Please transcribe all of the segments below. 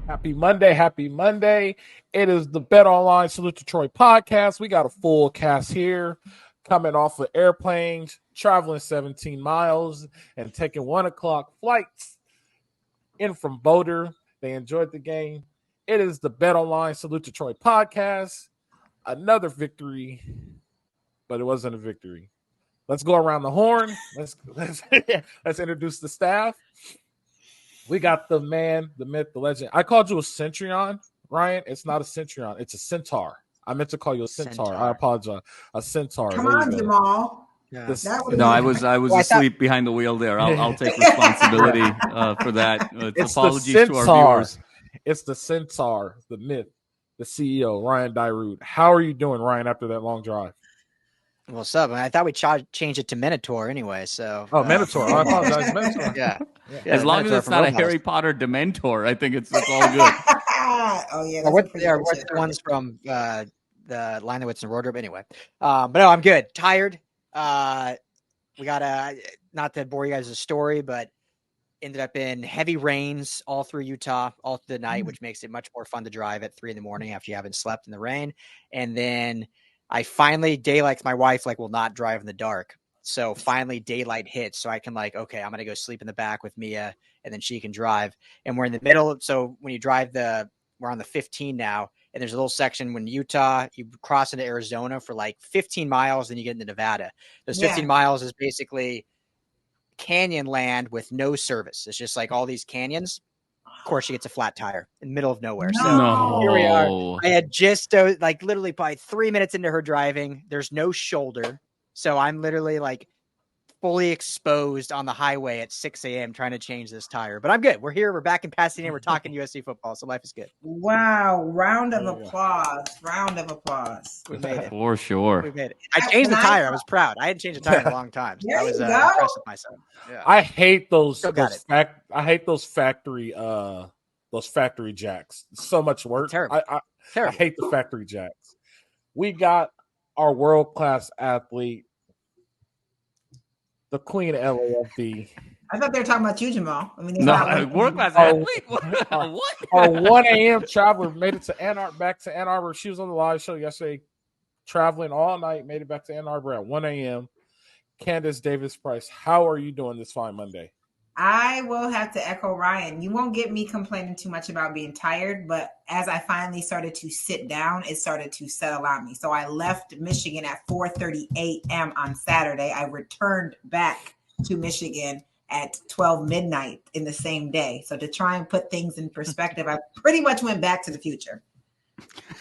Happy Monday. Happy Monday. It is the Bet Online Salute to Troy podcast. We got a full cast here coming off of airplanes, traveling 17 miles and taking 1:00 flights in from Boulder. They enjoyed the game. It is the Bet Online Salute to Troy podcast. Another victory, but it wasn't a victory. Let's go around the horn. Let's introduce the staff. We got the man, the myth, the legend. I called you a Centurion, Ryan. It's not a Centurion. It's a Centaur. I meant to call you a Centaur. I apologize. A Centaur. Come on, Jamal. Yeah. I was asleep behind the wheel there. I'll take responsibility for that. It's apologies to our viewers. It's the Centaur, the myth, the CEO, Ryan Dyrud. How are you doing, Ryan, after that long drive? What's up? I thought we changed it to Minotaur anyway. So Minotaur. I apologize, Minotaur. Yeah. As long as it's not a Harry Potter Dementor, I think it's all good. Oh yeah. What's the ones from the Leinowitz and Rodrup? Anyway, but no, I'm good. Tired. We got not to bore you guys with a story, but ended up in heavy rains all through Utah all through the night, which makes it much more fun to drive at 3 a.m. after you haven't slept in the rain. And then I finally daylight. My wife will not drive in the dark. So finally daylight hits. So I can okay, I'm going to go sleep in the back with Mia and then she can drive. And we're in the middle. So when you drive we're on the 15 now. And there's a little section when Utah, you cross into Arizona for 15 miles, then you get into Nevada. Those 15 miles is basically canyon land with no service. It's just all these canyons. Of course, she gets a flat tire in the middle of nowhere. So here we are. I had just literally probably 3 minutes into her driving. There's no shoulder. So I'm literally fully exposed on the highway at 6 a.m. trying to change this tire. But I'm good. We're here. We're back in Pasadena. We're talking USC football. So life is good. Wow. Round of applause. We made it. For sure. We made it. I changed the tire. I was proud. I hadn't changed a tire in a long time. So I was impressed with myself. Yeah. I hate those factory jacks. So much work. Terrible. I hate the factory jacks. We got our world-class athlete, the queen of LAFB. I thought they were talking about you, Jamal. World-class athlete? What? Our 1 a.m. traveler made it to back to Ann Arbor. She was on the live show yesterday, traveling all night, made it back to Ann Arbor at 1 a.m. Candice Davis-Price, how are you doing this fine Monday? I will have to echo Ryan. You won't get me complaining too much about being tired, but as I finally started to sit down, it started to settle on me. So I left Michigan at 4:30 a.m. on Saturday. I returned back to Michigan at 12 midnight in the same day. So to try and put things in perspective, I pretty much went back to the future.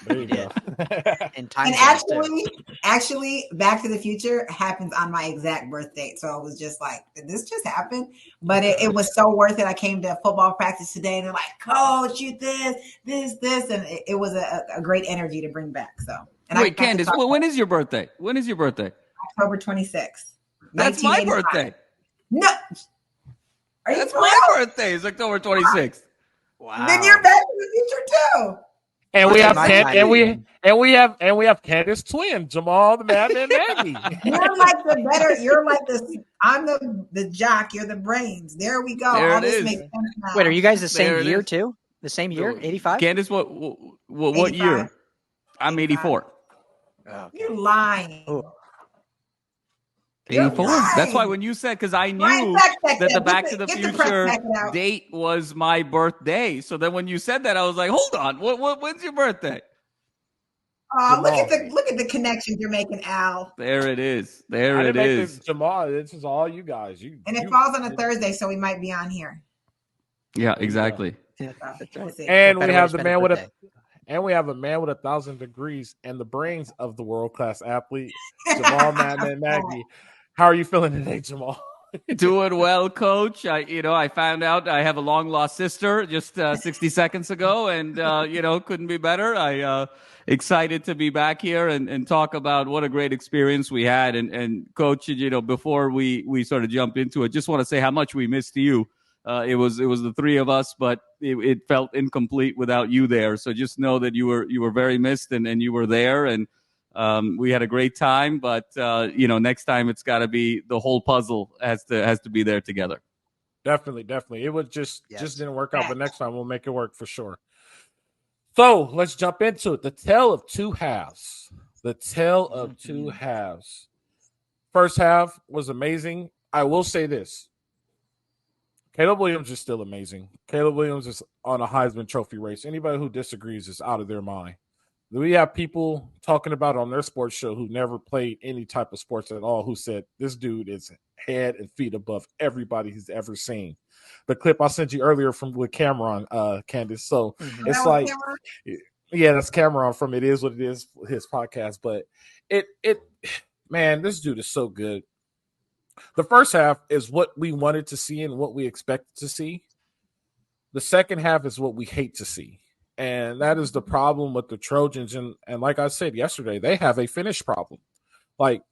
There you go. And actually, Back to the Future happens on my exact birth date. So I was just did this just happen? But it was so worth it. I came to football practice today and they're like, Coach, you this. And it was a great energy to bring back. So, and wait, Candice, when is your birthday? When is your birthday? October 26th. That's my birthday. No. That's my birthday. It's October 26th. Wow. Then you're Back to the Future too. And we have Candice twin, Jamal, the Madman Maggie. I'm the jock, you're the brains. There we go. There all it this is. makes sense now. Wait, are you guys the same year too? The same year? 85? Candice, what year? I'm 84. Okay. You're lying. Oh. 84. That's why when you said, because I knew that the Back to the Future date was my birthday. So then when you said that, I was like, hold on, when's your birthday? Oh, look at the connections you're making, Al. There it is. There it is. Jamal, this is all you guys. It falls on a Thursday, so we might be on here. Yeah, exactly. Yeah, that's right. And we have the man with a man with 1,000 degrees and the brains of the world-class athlete, Jamal Madman Maggie. How are you feeling today, Jamal? Doing well, Coach. I found out I have a long-lost sister just 60 seconds ago, and, couldn't be better. I excited to be back here and talk about what a great experience we had. And Coach, before we sort of jump into it, just want to say how much we missed you. It was the three of us, but it felt incomplete without you there. So just know that you were very missed and you were there, and we had a great time. But next time it's got to be the whole puzzle has to be there together. Definitely. It was just didn't work out, but next time we'll make it work for sure. So let's jump into it. The tale of two halves. The tale of two halves. First half was amazing. I will say this. Caleb Williams is still amazing. Caleb Williams is on a Heisman Trophy race. Anybody who disagrees is out of their mind. We have people talking about on their sports show who never played any type of sports at all who said this dude is head and feet above everybody he's ever seen. The clip I sent you earlier from with Cameron, Candice. So it's like, yeah, that's Cameron from It Is What It Is, his podcast. But man, this dude is so good. The first half is what we wanted to see and what we expected to see. The second half is what we hate to see. And that is the problem with the Trojans. And like I said yesterday, they have a finish problem. Like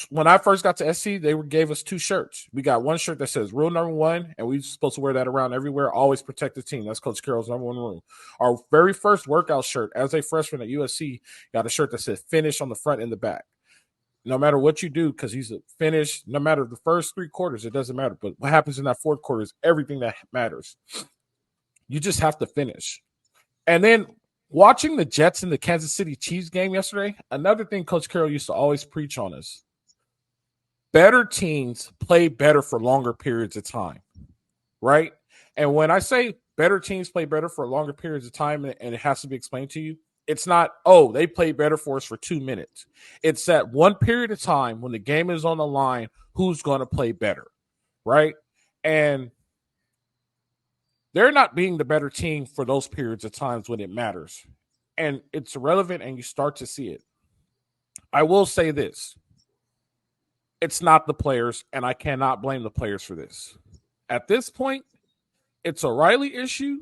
when I first got to SC, they gave us 2 shirts. We got one shirt that says rule number 1, and we're supposed to wear that around everywhere. Always protect the team. That's Coach Carroll's number 1 rule. Our very first workout shirt as a freshman at USC got a shirt that said finish on the front and the back. No matter what you do, because he's a finish, no matter the first 3 quarters, it doesn't matter. But what happens in that 4th quarter is everything that matters. You just have to finish. And then watching the Jets and the Kansas City Chiefs game yesterday, another thing Coach Carroll used to always preach on is better teams play better for longer periods of time, right? And when I say better teams play better for longer periods of time, and it has to be explained to you, it's not, oh, they play better for us for 2 minutes. It's that one period of time when the game is on the line, who's going to play better, right? And they're not being the better team for those periods of times when it matters. And it's relevant, and you start to see it. I will say this. It's not the players, and I cannot blame the players for this. At this point, it's a Riley issue,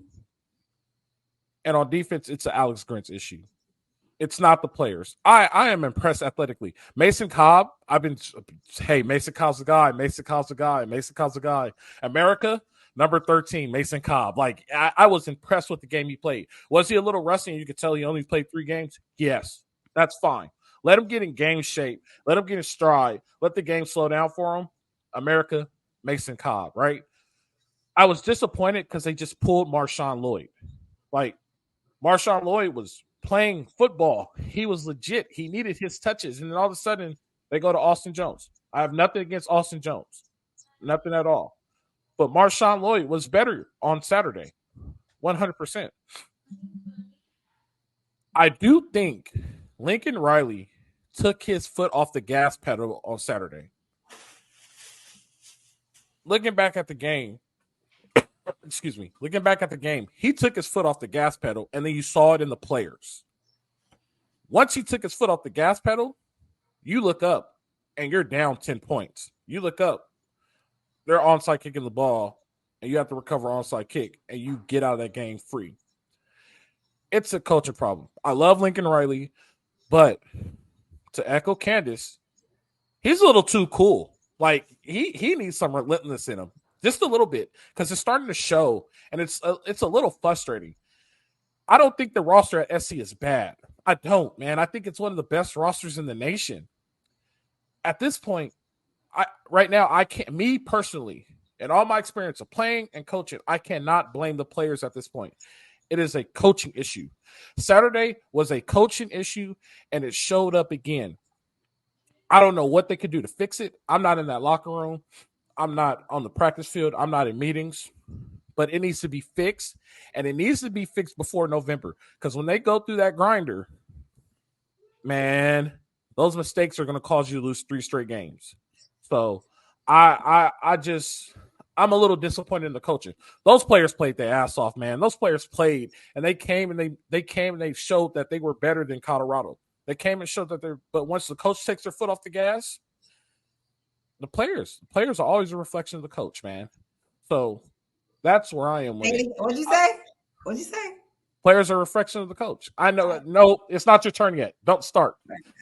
and on defense, it's an Alex Grinch issue. It's not the players. I am impressed athletically. Mason Cobb, Mason Cobb's the guy. Mason Cobb's the guy. Mason Cobb's the guy. America, number 13, Mason Cobb. Like, I was impressed with the game he played. Was he a little rusty and you could tell he only played 3 games? Yes, that's fine. Let him get in game shape. Let him get in stride. Let the game slow down for him. America, Mason Cobb, right? I was disappointed because they just pulled Marshawn Lloyd. Like, Marshawn Lloyd was playing football. He was legit. He needed his touches. And then all of a sudden, they go to Austin Jones. I have nothing against Austin Jones. Nothing at all. But Marshawn Lloyd was better on Saturday. 100%. I do think Lincoln Riley took his foot off the gas pedal on Saturday. Looking back at the game, he took his foot off the gas pedal, and then you saw it in the players. Once he took his foot off the gas pedal, you look up, and you're down 10 points. You look up, they're onside kicking the ball, and you have to recover onside kick, and you get out of that game free. It's a culture problem. I love Lincoln Riley, but to echo Candice, he's a little too cool. Like, he needs some relentlessness in him. Just a little bit, because it's starting to show, and it's a little frustrating. I don't think the roster at SC is bad. I don't, man. I think it's one of the best rosters in the nation. At this point, I can't, me personally, in all my experience of playing and coaching, I cannot blame the players at this point. It is a coaching issue. Saturday was a coaching issue, and it showed up again. I don't know what they could do to fix it. I'm not in that locker room. I'm not on the practice field. I'm not in meetings. But it needs to be fixed, and it needs to be fixed before November. Because when they go through that grinder, man, those mistakes are going to cause you to lose 3 straight games. So I'm a little disappointed in the coaching. Those players played their ass off, man. Those players played, and they came and they showed that they were better than Colorado. They came and showed that but once the coach takes their foot off the gas, the players are always a reflection of the coach, man. So that's where I am with it. What'd you say? Players are a reflection of the coach. I know. No, it's not your turn yet. Don't start.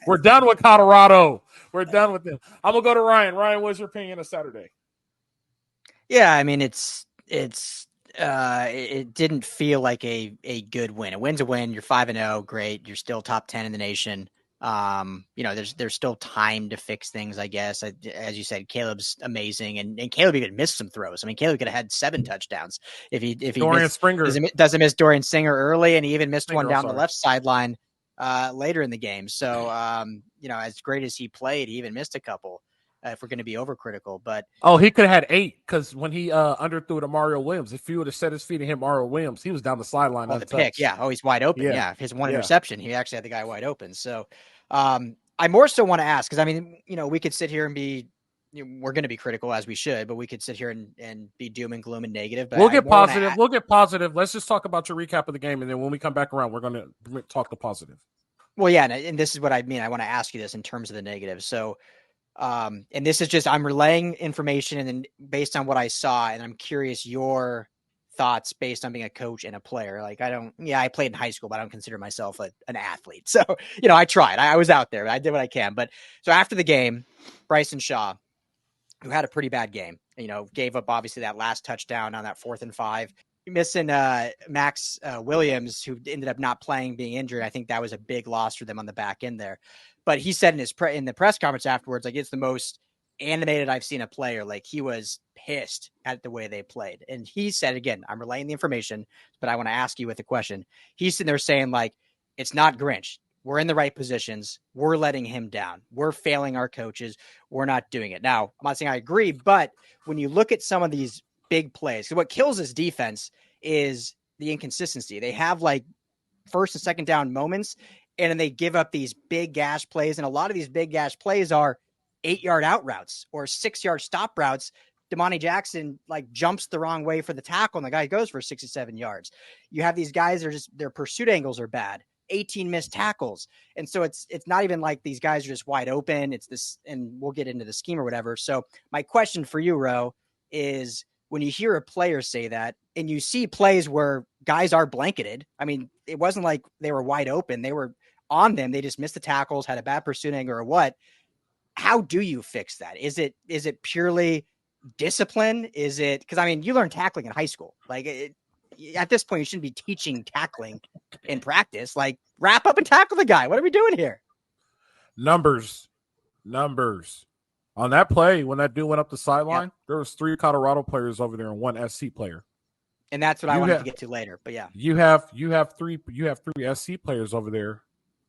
We're done with Colorado. We're done with them. I'm going to go to Ryan. Ryan, what's your opinion of Saturday? Yeah, I mean, it didn't feel like a good win. A win's a win. You're 5-0. Great. You're still top 10 in the nation. There's still time to fix things, I guess. As you said, Caleb's amazing, and Caleb even missed some throws. I mean, Caleb could have had 7 touchdowns if he Dorian missed, Springer doesn't miss Dorian Singer early, and he even missed one down the sorry. left sideline later in the game. So as great as he played, he even missed a couple. If we're going to be overcritical, but he could have had 8 because when he underthrew to Mario Williams, if he would have set his feet and hit Mario Williams, he was down the sideline. The pick, he's wide open. Yeah, his one interception, he actually had the guy wide open. So I more so want to ask, because I mean, we could sit here and be, we're going to be critical as we should, but we could sit here and be doom and gloom and negative. But we'll get positive. We'll get positive. Let's just talk about your recap of the game, and then when we come back around, we're going to talk the positive. Well, yeah, and this is what I mean. I want to ask you this in terms of the negative. So. And this is just, I'm relaying information and then based on what I saw, and I'm curious your thoughts based on being a coach and a player. Like I played in high school, but I don't consider myself an athlete. So, I tried, I was out there, I did what I can. But so after the game, Bryson Shaw, who had a pretty bad game, gave up obviously that last touchdown on that 4th and 5, missing Max Williams, who ended up not playing, being injured. I think that was a big loss for them on the back end there. But he said in the press conference afterwards, like, it's the most animated I've seen a player. Like, he was pissed at the way they played. And he said, again, I'm relaying the information, but I want to ask you with a question. He's sitting there saying, like, it's not Grinch. We're in the right positions. We're letting him down. We're failing our coaches. We're not doing it. Now, I'm not saying I agree, but when you look at some of these big plays, what kills this defense is the inconsistency. They have like 1st and 2nd down moments, and then they give up these big gash plays. And a lot of these big gash plays are 8-yard out routes or 6-yard stop routes. Damani Jackson like jumps the wrong way for the tackle, and the guy goes for 67 yards. You have these guys that are just, their pursuit angles are bad. 18 missed tackles. And so it's not even like these guys are just wide open. It's this, and we'll get into the scheme or whatever. So my question for you, Rowe, is when you hear a player say that and you see plays where guys are blanketed, I mean, it wasn't like they were wide open. They were on them. They just missed the tackles, had a bad pursuit angle or what. How do you fix that? Is it purely discipline? Is it, because I mean, you learn tackling in high school. Like at this point, you shouldn't be teaching tackling in practice. Like, wrap up and tackle the guy. What are we doing here? Numbers. On that play, when that dude went up the sideline, there was 3 Colorado players over there and 1 SC player. And that's what I wanted to get to later. But yeah, you have 3 SC players over there.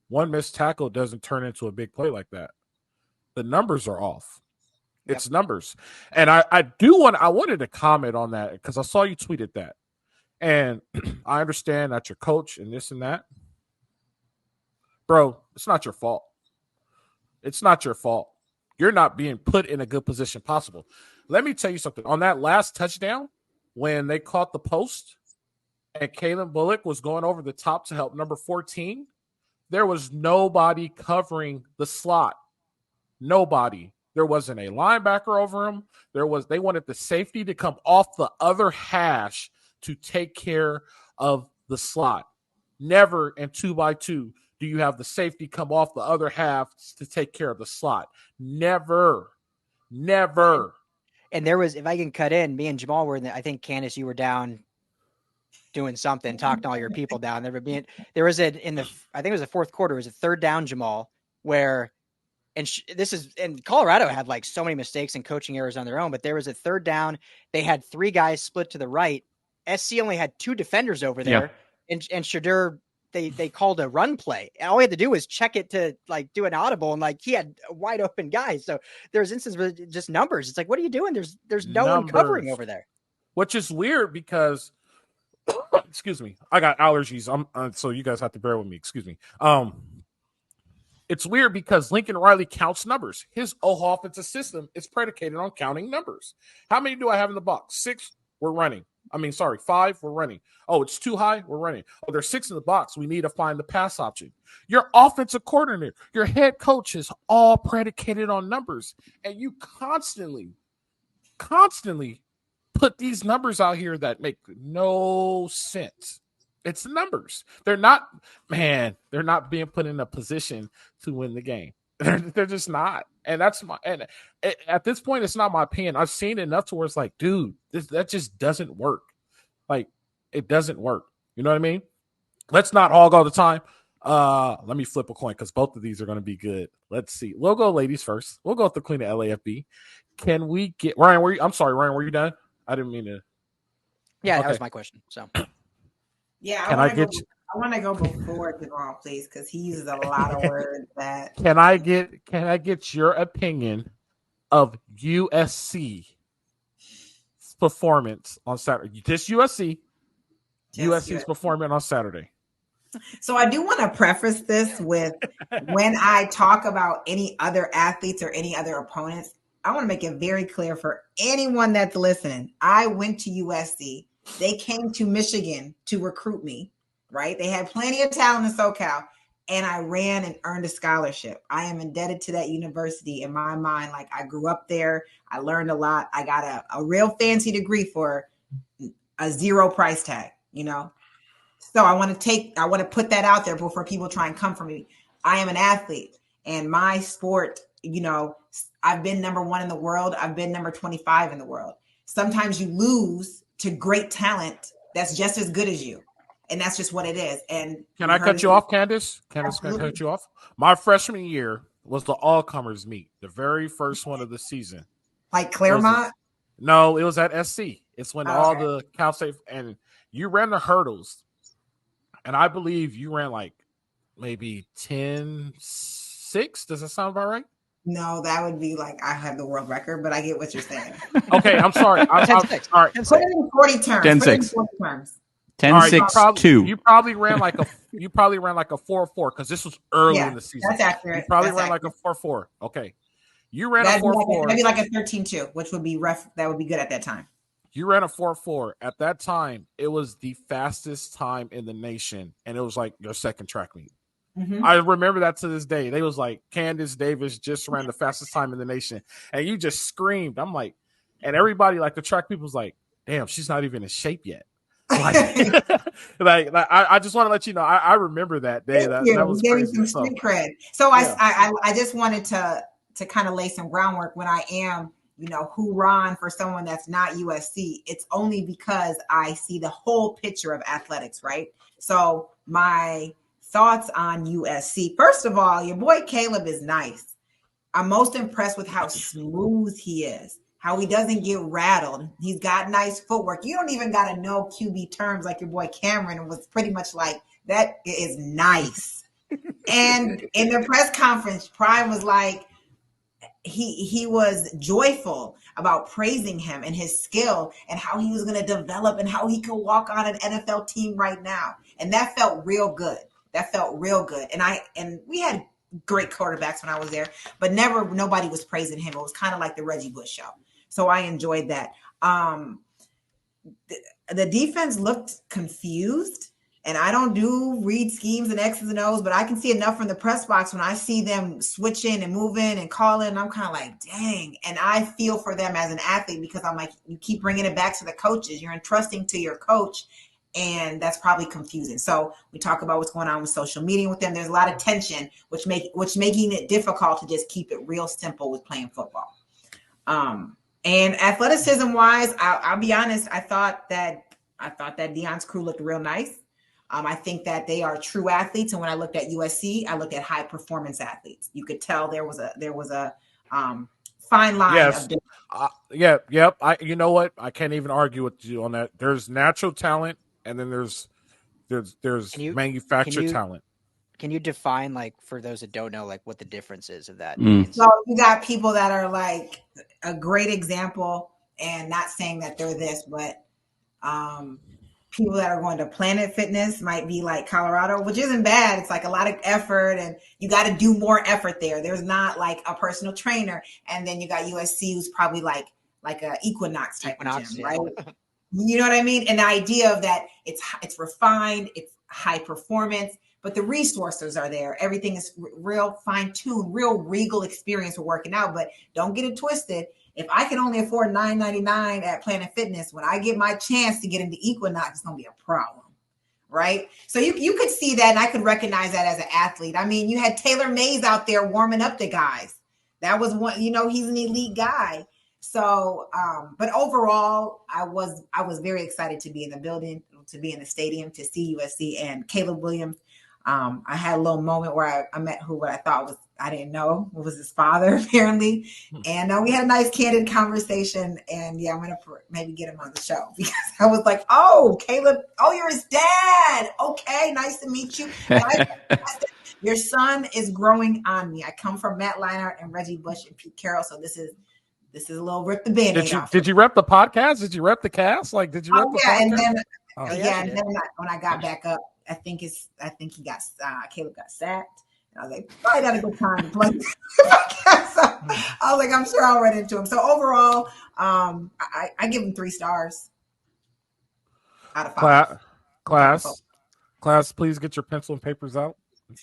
1 missed tackle doesn't turn into a big play like that. The numbers are off. It's numbers. And I wanted to comment on that because I saw you tweeted that. And I understand that your coach and this and that. Bro, it's not your fault. It's not your fault. You're not being put in a good position possible. Let me tell you something. On that last touchdown, when they caught the post and Kalen Bullock was going over the top to help number 14, there was nobody covering the slot. Nobody. There wasn't a linebacker over him. They wanted the safety to come off the other hash to take care of the slot. Never in 2x2 do you have the safety come off the other half to take care of the slot. Never. And there was, if I can cut in, me and Jamal were I think Candice, you were down doing something, talking to all your people down there. There was I think it was the 4th quarter, it was a 3rd down, Jamal, where, and Colorado had like so many mistakes and coaching errors on their own, but there was a 3rd down. They had 3 guys split to the right. SC only had 2 defenders over there, and Shadur, they called a run play, and all he had to do was check it to like do an audible, and like he had a wide open guy. So there's instances where just numbers. It's like, what are you doing? There's no one covering over there, which is weird because, excuse me, I got allergies. So you guys have to bear with me. Excuse me. It's weird because Lincoln Riley counts numbers. His whole offensive system is predicated on counting numbers. How many do I have in the box? 6. We're running. 5. We're running. Oh, it's too high. We're running. Oh, there's 6 in the box. We need to find the pass option. Your offensive coordinator, your head coach is all predicated on numbers. And you constantly put these numbers out here that make no sense. It's numbers. They're not being put in a position to win the game. They're just not. And at this point, it's not my opinion. I've seen enough to where it's like, dude, that just doesn't work. Like, it doesn't work. You know what I mean? Let's not hog all the time. Let me flip a coin because both of these are going to be good. Let's see. We'll go ladies first. We'll go with the Queen of LAFB. Can we get Ryan? I'm sorry, Ryan. Were you done? I didn't mean to. Yeah, Okay. that was my question. So, Yeah, Can I get you? I want to go before Jamal, please, because he uses a lot of words that. Can I get your opinion of USC performance on Saturday? Just USC. USC's performance on Saturday. So I do want to preface this with when I talk about any other athletes or any other opponents, I want to make it very clear for anyone that's listening. I went to USC. They came to Michigan to recruit me, right? They had plenty of talent in SoCal, and I ran and earned a scholarship. I am indebted to that university in my mind. Like, I grew up there. I learned a lot. I got a real fancy degree for a zero price tag, you know? So I want to put that out there before people try and come for me. I am an athlete, and my sport, you know, I've been number 1 in the world. I've been number 25 in the world. Sometimes you lose to great talent that's just as good as you. And that's just what it is. And can I cut you off, Candice? Can I cut you off? My freshman year was the all-comers meet, the very first one of the season. Like Claremont? No, it was at SC. It's when all the Cal State, and you ran the hurdles. And I believe you ran like maybe 10.6. Does that sound about right? No, that would be like I have the world record, but I get what you're saying. Okay, I'm sorry. I'm sorry. Put it in 40 terms. 10.6. 10.6.2. You probably ran like a 4.4 because this was early in the season. That's accurate. You probably ran like a 4.4. Okay. You ran a 4.4. Maybe like a 13.2, which would be rough. That would be good at that time. You ran a 4.4. At that time, it was the fastest time in the nation, and it was like your second track meet. Mm-hmm. I remember that to this day. They was like, Candice Davis just ran the fastest time in the nation, and you just screamed. I'm like, and everybody, like the track people was like, damn, she's not even in shape yet. Like, I just want to let you know, I remember that day. That was crazy. Some street cred. So I just wanted to kind of lay some groundwork when I am, you know, hoorah for someone that's not USC. It's only because I see the whole picture of athletics, right? So my thoughts on USC. First of all, your boy Caleb is nice. I'm most impressed with how smooth he is, how he doesn't get rattled. He's got nice footwork. You don't even got to know QB terms like your boy Cameron was pretty much like, that is nice. And in the press conference, Prime was like, he was joyful about praising him and his skill and how he was going to develop and how he could walk on an NFL team right now. And that felt real good. And we had great quarterbacks when I was there, but nobody was praising him. It was kind of like the Reggie Bush show. So I enjoyed that. The defense looked confused, and I don't do read schemes and X's and O's, but I can see enough from the press box when I see them switching and moving and calling. And I'm kind of like, dang. And I feel for them as an athlete because I'm like, you keep bringing it back to the coaches. You're entrusting to your coach, and that's probably confusing. So we talk about what's going on with social media with them. There's a lot of tension, which making it difficult to just keep it real simple with playing football. And athleticism wise, I'll be honest. I thought that Deion's crew looked real nice. I think that they are true athletes. And when I looked at USC, I looked at high performance athletes. You could tell there was a fine line. Yes. Yep. You know what? I can't even argue with you on that. There's natural talent, and then there's manufactured talent. Can you define, like, for those that don't know, like, what the difference is of that? So you got people that are like a great example, and not saying that they're this, but people that are going to Planet Fitness might be like Colorado, which isn't bad. It's like a lot of effort, and you got to do more effort there. There's not like a personal trainer. And then you got USC, who's probably like a Equinox type of gym, right? You know what I mean? And the idea of that, it's refined, it's high performance, but the resources are there. Everything is real fine-tuned, real regal experience for working out. But don't get it twisted. If I can only afford $9.99 at Planet Fitness, when I get my chance to get into Equinox, it's going to be a problem, right? So you could see that, and I could recognize that as an athlete. I mean, you had Taylor Mays out there warming up the guys. That was one, you know, he's an elite guy. So, but overall, I was very excited to be in the building, to be in the stadium, to see USC and Caleb Williams. I had a little moment where I met who what I thought was, I didn't know who was his father apparently. And we had a nice candid conversation, and I'm going to maybe get him on the show because I was like, oh, Caleb, oh, you're his dad. Okay. Nice to meet you. I said, your son is growing on me. I come from Matt Leinart and Reggie Bush and Pete Carroll. So this is a little rip the Band-Aid off. Did you rep the podcast? Did you rep the cast? Like, did you rep the podcast? And then when I got back up, I think Caleb got sacked. And I was like, probably not a good time to play. I was like, I'm sure I'll run into him. So overall, I give him 3 stars out of 5. Class, please get your pencil and papers out.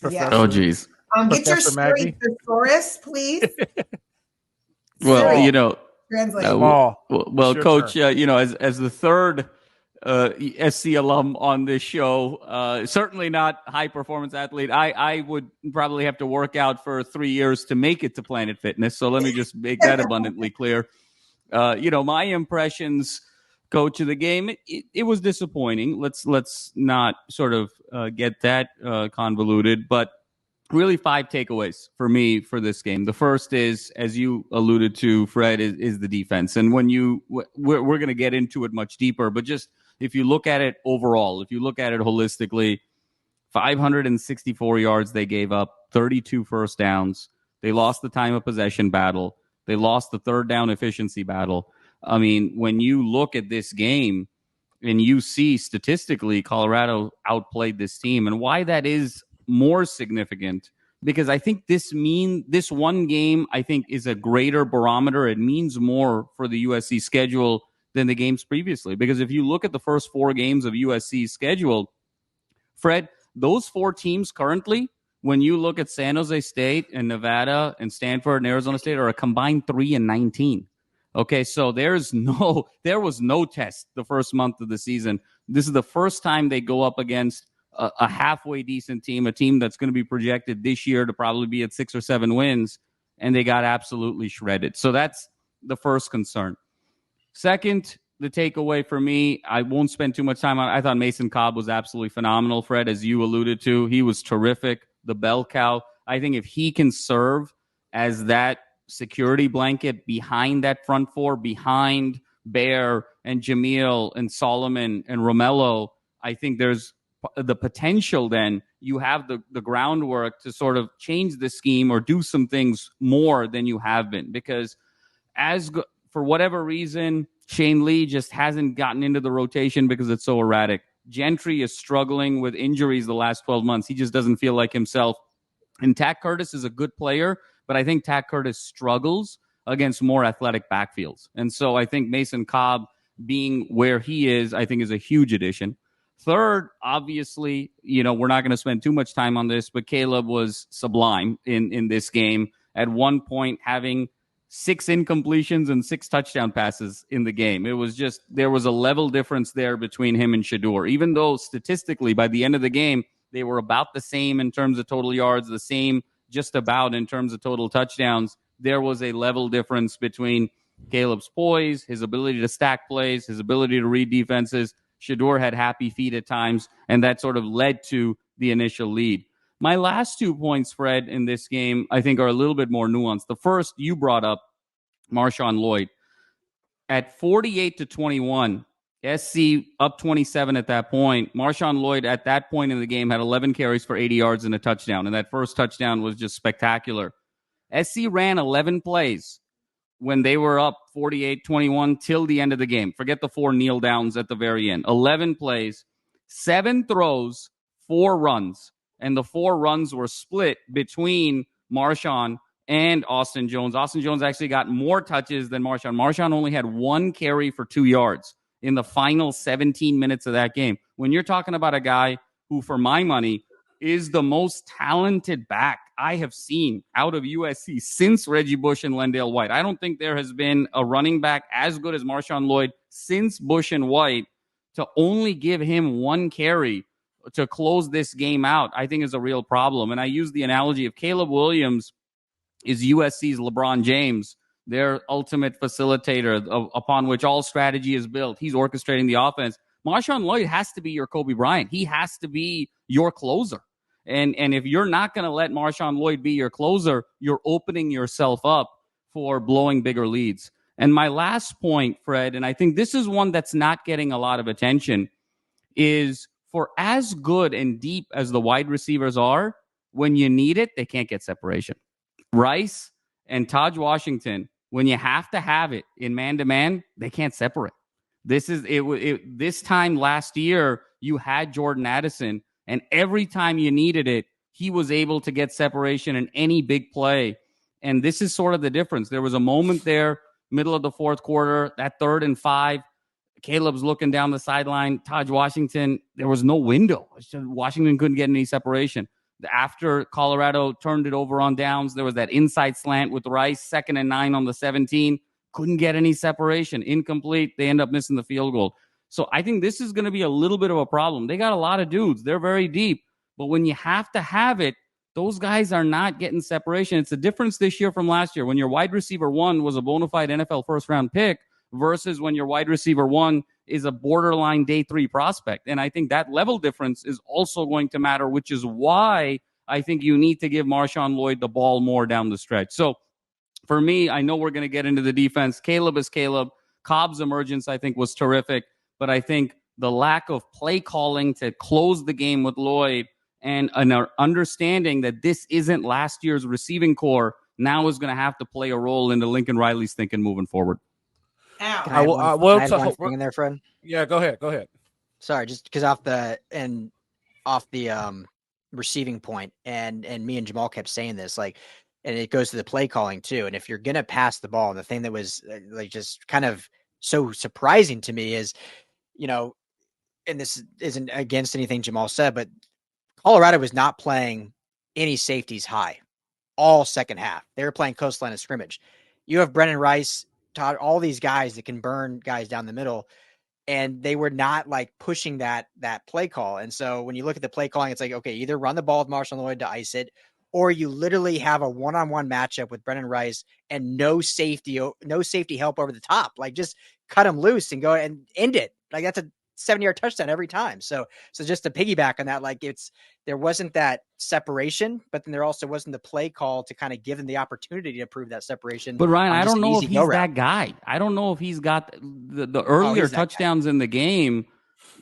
Yes. Oh, geez. Get your story thesaurus, please. Well, translate. Well, Coach, as the third SC alum on this show, certainly not high performance athlete. I would probably have to work out for 3 years to make it to Planet Fitness. So let me just make that abundantly clear. My impressions, Coach, of the game, it was disappointing. Let's not sort of get that convoluted, but really 5 takeaways for me for this game. The first is, as you alluded to, Fred, is the defense. And when we're going to get into it much deeper, but just if you look at it overall, if you look at it holistically, 564 yards they gave up, 32 first downs. They lost the time of possession battle. They lost the third down efficiency battle. I mean, when you look at this game and you see statistically Colorado outplayed this team, and why that is more significant, because I think this one game, I think, is a greater barometer. It means more for the USC schedule than the games previously. Because if you look at the first 4 games of USC's schedule, Fred, those 4 teams currently, when you look at San Jose State and Nevada and Stanford and Arizona State, are a combined 3-19. Okay, so there was no test the first month of the season. This is the first time they go up against a halfway decent team, a team that's going to be projected this year to probably be at 6 or 7 wins, and they got absolutely shredded. So that's the first concern. Second, the takeaway for me, I won't spend too much time on it. I thought Mason Cobb was absolutely phenomenal, Fred, as you alluded to. He was terrific, the bell cow. I think if he can serve as that security blanket behind that front 4, behind Bear and Jamil and Solomon and Romello, I think there's the potential. Then you have the groundwork to sort of change the scheme or do some things more than you have been, because for whatever reason, Shane Lee just hasn't gotten into the rotation because it's so erratic. Gentry is struggling with injuries the last 12 months. He just doesn't feel like himself. And Tack Curtis is a good player, but I think Tack Curtis struggles against more athletic backfields. And so I think Mason Cobb being where he is, I think, is a huge addition. Third, obviously, we're not going to spend too much time on this, but Caleb was sublime in this game. At one point, having 6 incompletions and 6 touchdown passes in the game. It was just, there was a level difference there between him and Shedeur. Even though statistically, by the end of the game, they were about the same in terms of total yards, the same just about in terms of total touchdowns, there was a level difference between Caleb's poise, his ability to stack plays, his ability to read defenses. Shedeur had happy feet at times, and that sort of led to the initial lead. My last 2 points, Fred, in this game, I think are a little bit more nuanced. The first, you brought up Marshawn Lloyd. At 48-21, SC up 27 at that point. Marshawn Lloyd at that point in the game had 11 carries for 80 yards and a touchdown, and that first touchdown was just spectacular. SC ran 11 plays when they were up 48-21 till the end of the game. Forget the 4 kneel downs at the very end. 11 plays, 7 throws, 4 runs. And the 4 runs were split between Marshawn and Austin Jones. Austin Jones actually got more touches than Marshawn. Marshawn only had 1 carry for 2 yards in the final 17 minutes of that game. When you're talking about a guy who, for my money, is the most talented back I have seen out of USC since Reggie Bush and Lendale White. I don't think there has been a running back as good as Marshawn Lloyd since Bush and White. To only give him 1 carry to close this game out, I think is a real problem. And I use the analogy of Caleb Williams is USC's LeBron James, their ultimate facilitator upon which all strategy is built. He's orchestrating the offense. Marshawn Lloyd has to be your Kobe Bryant. He has to be your closer. And if you're not going to let Marshawn Lloyd be your closer, you're opening yourself up for blowing bigger leads. And my last point, Fred, and I think this is one that's not getting a lot of attention, is for as good and deep as the wide receivers are, when you need it, they can't get separation. Rice and Taj Washington, when you have to have it in man-to-man, they can't separate. This time last year, you had Jordan Addison, and every time you needed it, he was able to get separation in any big play. And this is sort of the difference. There was a moment there, middle of the fourth quarter, that 3rd and 5. Caleb's looking down the sideline. Taj Washington, there was no window. Washington couldn't get any separation. After Colorado turned it over on downs, there was that inside slant with Rice, 2nd and 9 on the 17. Couldn't get any separation. Incomplete. They end up missing the field goal. So I think this is going to be a little bit of a problem. They got a lot of dudes. They're very deep. But when you have to have it, those guys are not getting separation. It's a difference this year from last year when your wide receiver 1 was a bona fide NFL first-round pick versus when your wide receiver 1 is a borderline day 3 prospect. And I think that level difference is also going to matter, which is why I think you need to give Marshawn Lloyd the ball more down the stretch. So for me, I know we're going to get into the defense. Caleb is Caleb. Cobb's emergence, I think, was terrific. But I think the lack of play calling to close the game with Lloyd and an understanding that this isn't last year's receiving core now is going to have to play a role into Lincoln Riley's thinking moving forward. I will tell in there, Fred. Yeah, go ahead. Sorry, just because off the receiving point, and me and Jamal kept saying this, like, and it goes to the play calling too. And if you're gonna pass the ball, the thing that was like just kind of so surprising to me is, and this isn't against anything Jamal said, but Colorado was not playing any safeties high all second half. They were playing coastline of scrimmage. You have Brennan Rice, Todd, all these guys that can burn guys down the middle, and they were not like pushing that play call. And so when you look at the play calling, it's like, okay, either run the ball with Marshawn Lloyd to ice it, or you literally have a one-on-one matchup with Brennan Rice and no safety help over the top. Like, just cut him loose and go and end it. Like, that's a 70-yard touchdown every time. So just to piggyback on that, like, there wasn't that separation, but then there also wasn't the play call to kind of give them the opportunity to prove that separation. But Ryan, I don't know if he's that guy. I don't know if he's got the earlier touchdowns in the game.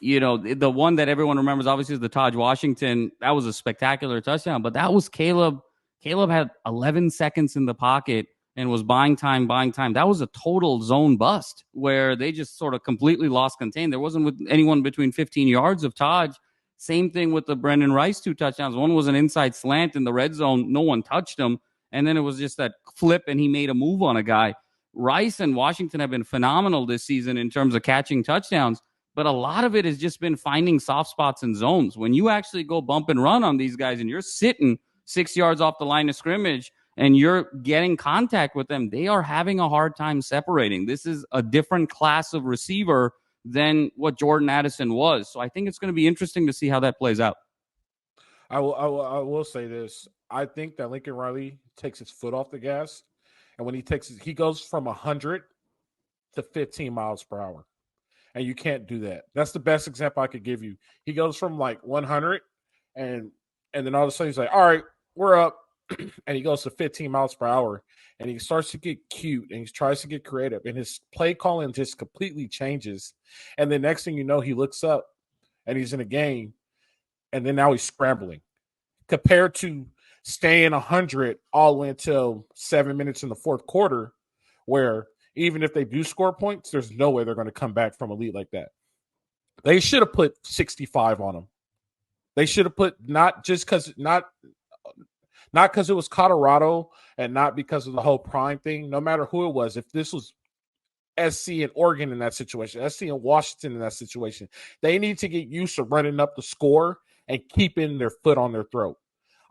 The one that everyone remembers obviously is the Taj Washington. That was a spectacular touchdown, but that was Caleb. Caleb had 11 seconds in the pocket and was buying time. That was a total zone bust where they just sort of completely lost contain. There wasn't with anyone between 15 yards of Taj. Same thing with the Brendan Rice 2 touchdowns. One was an inside slant in the red zone. No one touched him. And then it was just that flip and he made a move on a guy. Rice and Washington have been phenomenal this season in terms of catching touchdowns, but a lot of it has just been finding soft spots in zones. When you actually go bump and run on these guys and you're sitting 6 yards off the line of scrimmage and you're getting contact with them, they are having a hard time separating. This is a different class of receiver than what Jordan Addison was. So I think it's going to be interesting to see how that plays out. I will say this. I think that Lincoln Riley takes his foot off the gas. And when he goes from 100 to 15 miles per hour. And you can't do that. That's the best example I could give you. He goes from like 100 and then all of a sudden he's like, all right, we're up. And he goes to 15 miles per hour and he starts to get cute and he tries to get creative and his play calling just completely changes. And the next thing you know, he looks up and he's in a game and then now he's scrambling compared to staying 100 all the way until 7 minutes in the fourth quarter, where even if they do score points, there's no way they're going to come back from a lead like that. They should have put 65 on him. They should have put not because it was Colorado and not because of the whole prime thing. No matter who it was, if this was SC and Oregon in that situation, SC and Washington in that situation, they need to get used to running up the score and keeping their foot on their throat.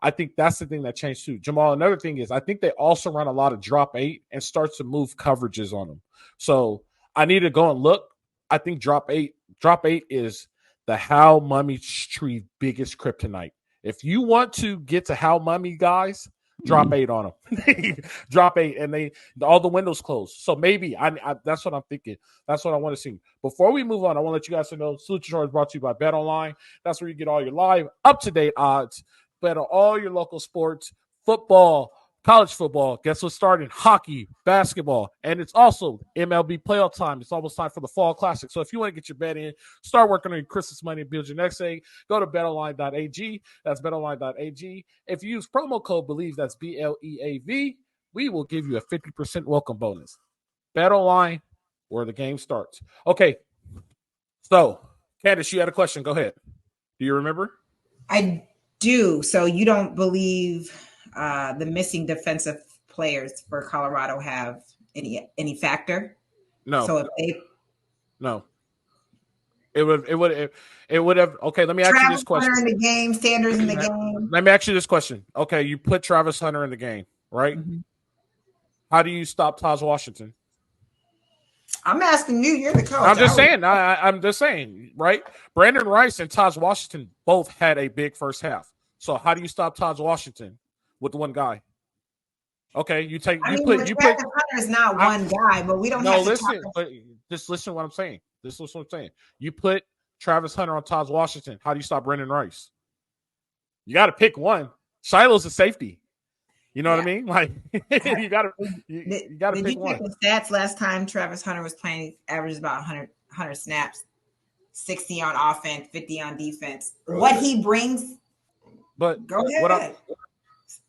I think that's the thing that changed too. Jamal, another thing is I think they also run a lot of drop 8 and start to move coverages on them. So I need to go and look. I think drop 8 is the Hal Mummy-Tree biggest kryptonite. If you want to get to Hal Mummy guys, drop 8 on them. Drop 8 and all the windows closed. So maybe I that's what I'm thinking. That's what I want to see. Before we move on, I want to let you guys know Salute to Trojans is brought to you by Bet Online. That's where you get all your live up-to-date odds. bet on all your local sports, football, college football. Guess what's starting? Hockey, basketball, and it's also MLB playoff time. It's almost time for the Fall Classic. So if you want to get your bet in, start working on your Christmas money and build your next egg, go to betonline.ag. That's betonline.ag. If you use promo code BELIEVE, that's BLEAV, we will give you a 50% welcome bonus. BetOnline, where the game starts. Okay, so Candice, you had a question. Go ahead. Do you remember? I do. So you don't believe the missing defensive players for Colorado have any factor? No. So if they no. It would have. Okay, let me ask you this question. Hunter in the game, Sanders in the game. Let me ask you this question. Okay, you put Travis Hunter in the game, right? Mm-hmm. How do you stop Taj Washington? I'm asking you. You're the coach. I'm just saying. I'm just saying, right? Brandon Rice and Taj Washington both had a big first half. So how do you stop Taj Washington with one guy? Okay, Travis Hunter is not one guy, but we don't have to listen. But just listen to what I'm saying. This is what I'm saying. You put Travis Hunter on Taj Washington. How do you stop Brandon Rice? You got to pick one. Shiloh's a safety. You know what I mean? Like you got to pick one. Did you check the stats last time Travis Hunter was playing? He averaged about 100 snaps, 60 on offense, 50 on defense. What he brings, but go ahead.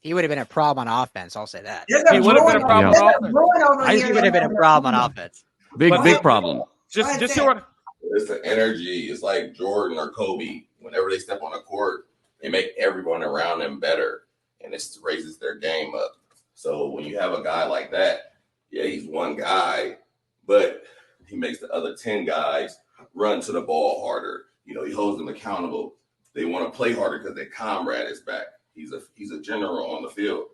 He would have been a problem on offense. I'll say that. He would have been a problem on offense. He would have been a problem on offense. Big problem. Just hear what. It's the energy. It's like Jordan or Kobe. Whenever they step on the court, they make everyone around them better, and it raises their game up. So when you have a guy like that, yeah, he's one guy, but he makes the other 10 guys run to the ball harder. You know, he holds them accountable. They want to play harder because their comrade is back. He's a general on the field.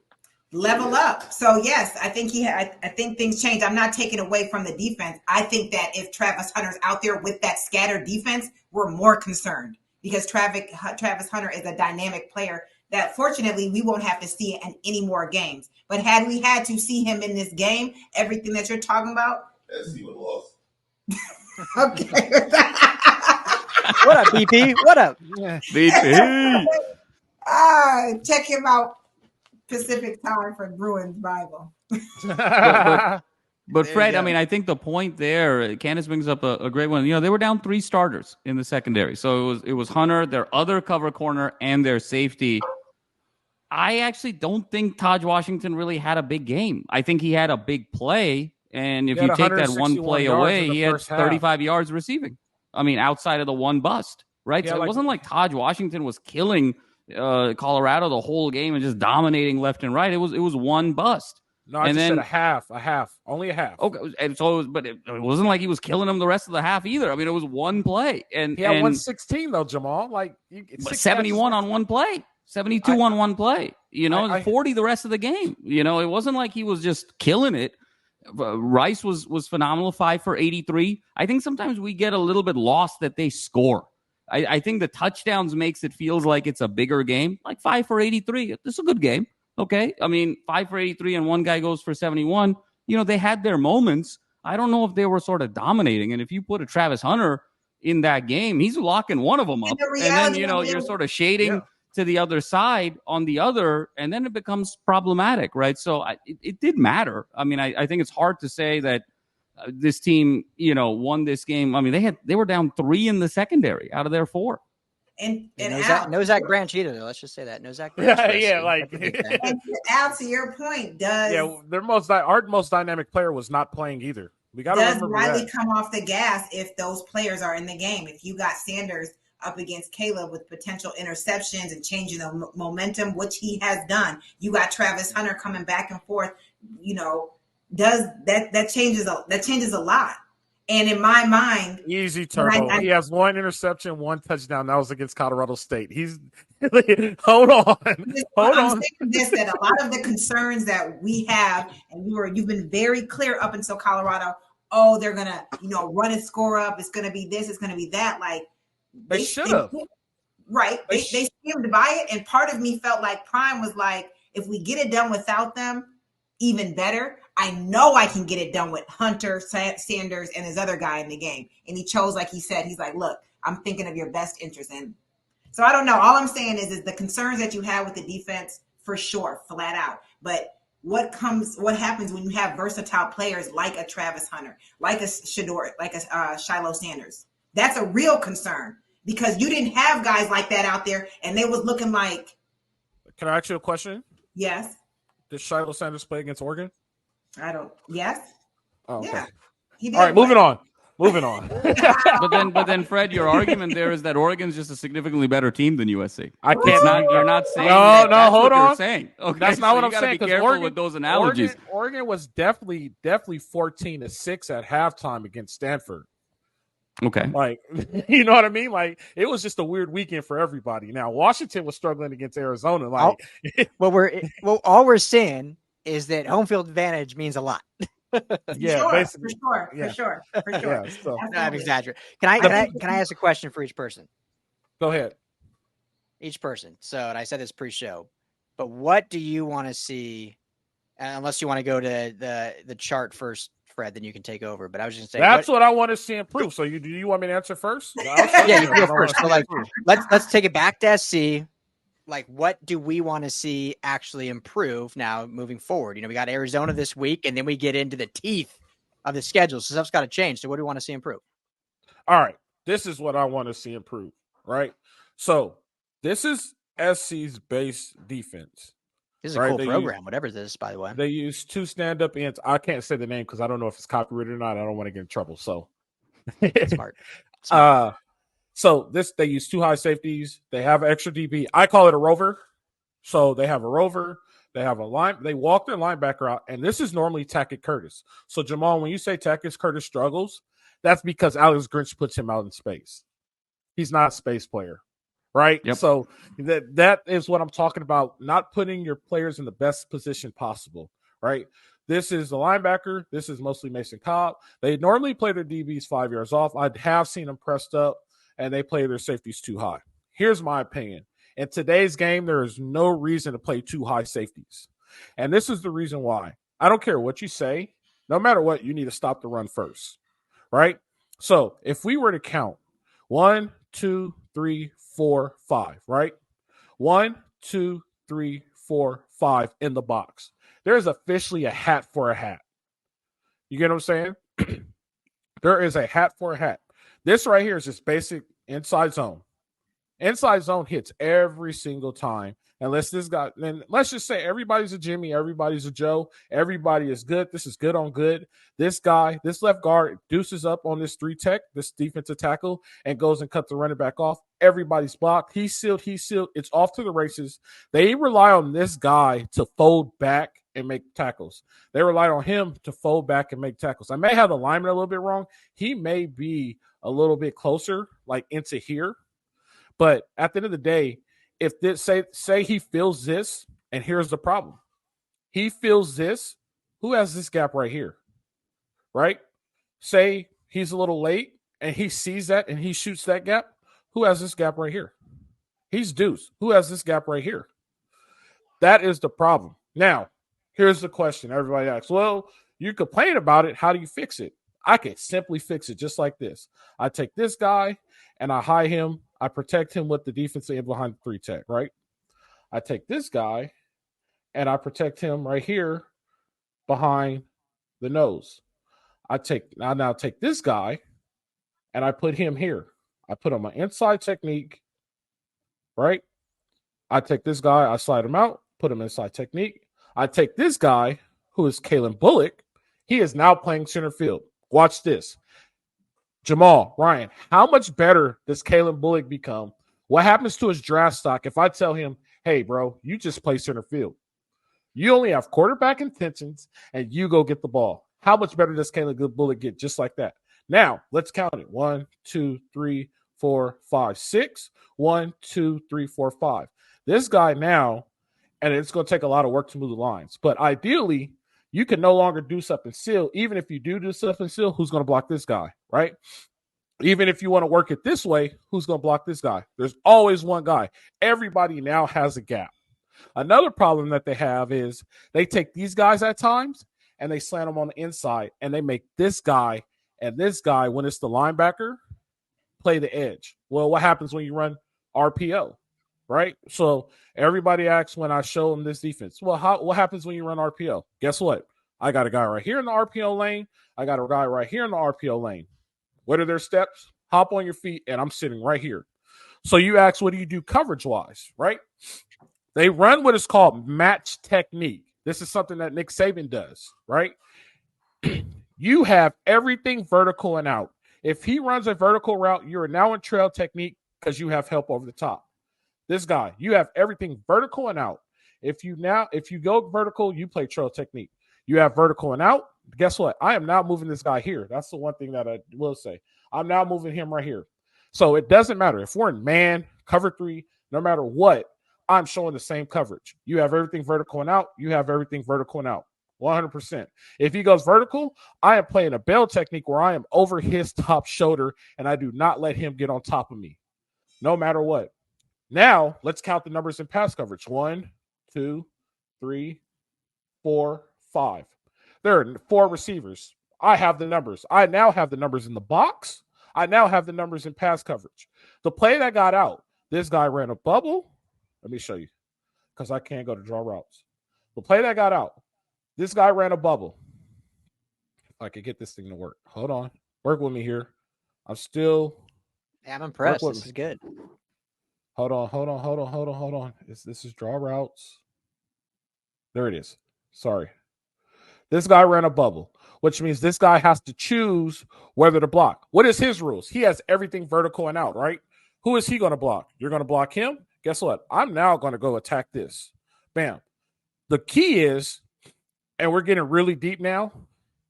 Level up. So yes, I think I think things change. I'm not taking away from the defense. I think that if Travis Hunter's out there with that scattered defense, we're more concerned because Travis Hunter is a dynamic player that fortunately we won't have to see in any more games. But had we had to see him in this game, everything that you're talking about, SC would have lost. Okay. What up, BP? What up? BP. Check him out. Pacific time for Bruins Bible. But Fred, I mean, I think the point there, Candice brings up a great one. You know, they were down 3 starters in the secondary. So it was Hunter, their other cover corner, and their safety. I actually don't think Taj Washington really had a big game. I think he had a big play. And if you take that one play away, he had 35 yards receiving. I mean, outside of the one bust, right? So it wasn't like Taj Washington was killing Colorado the whole game and just dominating left and right. It was one bust. No, I just said a half, only a half. Okay, and so it wasn't like he was killing them the rest of the half either. I mean, it was one play, and he had 116 though, Jamal. Like 71 on one play, 72 on one play. You know, 40 the rest of the game. You know, it wasn't like he was just killing it. Rice was phenomenal, 5 for 83. I think sometimes we get a little bit lost that they score. I think the touchdowns makes it feels like it's a bigger game. Like 5 for 83, this is a good game. Okay, I mean 5 for 83 and one guy goes for 71. You know, they had their moments. I don't know if they were sort of dominating. And if you put a Travis Hunter in that game, he's locking one of them up, and then you're sort of shading to the other side on the other, and then it becomes problematic, right? So it did matter. I mean, I think it's hard to say that this team, won this game. I mean, they were down 3 in the secondary out of their 4. And no Zach Branch either, though. Let's just say that. No Zach Branch. And Al, to your point, our most dynamic player was not playing either. We got to remember Riley that. Come off the gas if those players are in the game. If you got Sanders up against Caleb with potential interceptions and changing the momentum, which he has done, you got Travis Hunter coming back and forth. That changes a lot. And in my mind, easy turbo. He has 1 interception, 1 touchdown. That was against Colorado State. He's hold on. I'm saying this, that a lot of the concerns that we have, and you've been very clear up until Colorado. Oh, they're gonna, run and score up. It's gonna be this. It's gonna be that. Like they should have. Right. They skimmed by it, and part of me felt like Prime was like, if we get it done without them, even better. I know I can get it done with Hunter, Sanders, and his other guy in the game. And he chose, like he said, he's like, look, I'm thinking of your best interest. And So I don't know. All I'm saying is the concerns that you have with the defense, for sure, flat out. But what happens when you have versatile players like a Travis Hunter, like a Shador, like a Shiloh Sanders? That's a real concern because you didn't have guys like that out there, and they was looking like. Can I ask you a question? Yes. Did Shiloh Sanders play against Oregon? I don't. Yes. Oh, okay. Yeah. He did. All right, moving on. But then, Fred, your argument there is that Oregon's just a significantly better team than USC. I can't. You're not saying No, that. That's hold what on. You're saying. Okay, that's not what I'm saying. Be careful Oregon, with those analogies. Oregon was definitely 14-6 at halftime against Stanford. Okay. Like, you know what I mean? Like, it was just a weird weekend for everybody. Now, Washington was struggling against Arizona. Like, all we're saying is that home field advantage means a lot. Yeah, sure, basically. For sure. Yeah, so. I'm exaggerating. Can I ask a question for each person? Go ahead. Each person. So, and I said this pre-show, but what do you want to see? Unless you want to go to the chart first, Fred, then you can take over. But I was just saying that's what I want to see improve. So, do you want me to answer first? Yeah, you go first. So, like, let's take it back to SC. Like, what do we want to see actually improve now moving forward? You know, we got Arizona this week, and then we get into the teeth of the schedule. So stuff's got to change. So what do we want to see improve? All right. This is what I want to see improve, right? So this is SC's base defense. This is a cool program, whatever this is, by the way. They use 2 stand-up ends. I can't say the name because I don't know if it's copyrighted or not. I don't want to get in trouble. So Smart. So they use 2 high safeties. They have extra DB. I call it a rover. So they have a rover. They have a line. They walk their linebacker out, and this is normally Tackett Curtis. So Jamal, when you say Tackett Curtis struggles, that's because Alex Grinch puts him out in space. He's not a space player, right? Yep. So that is what I'm talking about. Not putting your players in the best position possible, right? This is the linebacker. This is mostly Mason Cobb. They normally play their DBs 5 yards off. I have seen them pressed up, and they play their safeties too high. Here's my opinion. In today's game, there is no reason to play 2 high safeties. And this is the reason why. I don't care what you say. No matter what, you need to stop the run first, right? So if we were to count 1, 2, 3, 4, 5, right? 1, 2, 3, 4, 5 in the box. There's officially a hat for a hat. You get what I'm saying? There is a hat for a hat. This right here is just basic inside zone. Inside zone hits every single time. Unless this guy, then let's just say everybody's a Jimmy, everybody's a Joe, everybody is good. This is good on good. This guy, this left guard deuces up on this 3 tech, this defensive tackle, and goes and cuts the running back off. Everybody's blocked. He's sealed. It's off to the races. They rely on this guy to fold back and make tackles. They rely on him to fold back and make tackles. I may have the lineman a little bit wrong. He may be a little bit closer, like into here. But at the end of the day, if this say he feels this, and here's the problem. He feels this. Who has this gap right here? Right? Say he's a little late and he sees that and he shoots that gap. Who has this gap right here? He's deuce. Who has this gap right here? That is the problem. Now, here's the question everybody asks. Well, you complain about it. How do you fix it? I can simply fix it just like this. I take this guy and I hide him. I protect him with the defensive end behind the 3 tech, right? I take this guy and I protect him right here behind the nose. I now take this guy and I put him here. I put him on inside technique, right? I take this guy, I slide him out, put him inside technique. I take this guy, who is Kalen Bullock. He is now playing center field. Watch this. Jamal, Ryan, how much better does Kalen Bullock become? What happens to his draft stock if I tell him, hey, bro, you just play center field? You only have quarterback intentions, and you go get the ball. How much better does Kalen Bullock get just like that? Now, let's count it. 1, 2, 3, 4, 5, 6. 1, 2, 3, 4, 5. This guy now, and it's going to take a lot of work to move the lines, but ideally, you can no longer do stuff and seal. Even if you do stuff and seal, who's going to block this guy, right? Even if you want to work it this way, who's going to block this guy? There's always one guy. Everybody now has a gap. Another problem that they have is they take these guys at times and they slant them on the inside, and they make this guy and this guy, when it's the linebacker, play the edge. Well, what happens when you run RPO, right? So everybody asks when I show them this defense, well, what happens when you run RPO? Guess what? I got a guy right here in the RPO lane. I got a guy right here in the RPO lane. What are their steps? Hop on your feet, and I'm sitting right here. So you ask, what do you do coverage-wise, right? They run what is called match technique. This is something that Nick Saban does, right? You have everything vertical and out. If he runs a vertical route, you're now in trail technique because you have help over the top. This guy, you have everything vertical and out. If you go vertical, you play trail technique. You have vertical and out. Guess what? I am now moving this guy here. That's the one thing that I will say. I'm now moving him right here. So it doesn't matter. If we're in man, cover 3, no matter what, I'm showing the same coverage. You have everything vertical and out. You have everything vertical and out. 100%. If he goes vertical, I am playing a bail technique where I am over his top shoulder and I do not let him get on top of me, no matter what. Now, let's count the numbers in pass coverage. 1, 2, 3, 4, 5. There are 4 receivers. I have the numbers. I now have the numbers in the box. I now have the numbers in pass coverage. The play that got out, this guy ran a bubble. Let me show you because I can't go to draw routes. The play that got out, this guy ran a bubble. If I could get this thing to work. Hold on. Work with me here. I'm still. Yeah, I'm impressed. This is good. Hold on. This is draw routes. There it is. Sorry. This guy ran a bubble, which means this guy has to choose whether to block. What is his rules? He has everything vertical and out, right? Who is he going to block? You're going to block him? Guess what? I'm now going to go attack this. Bam. The key is, and we're getting really deep now,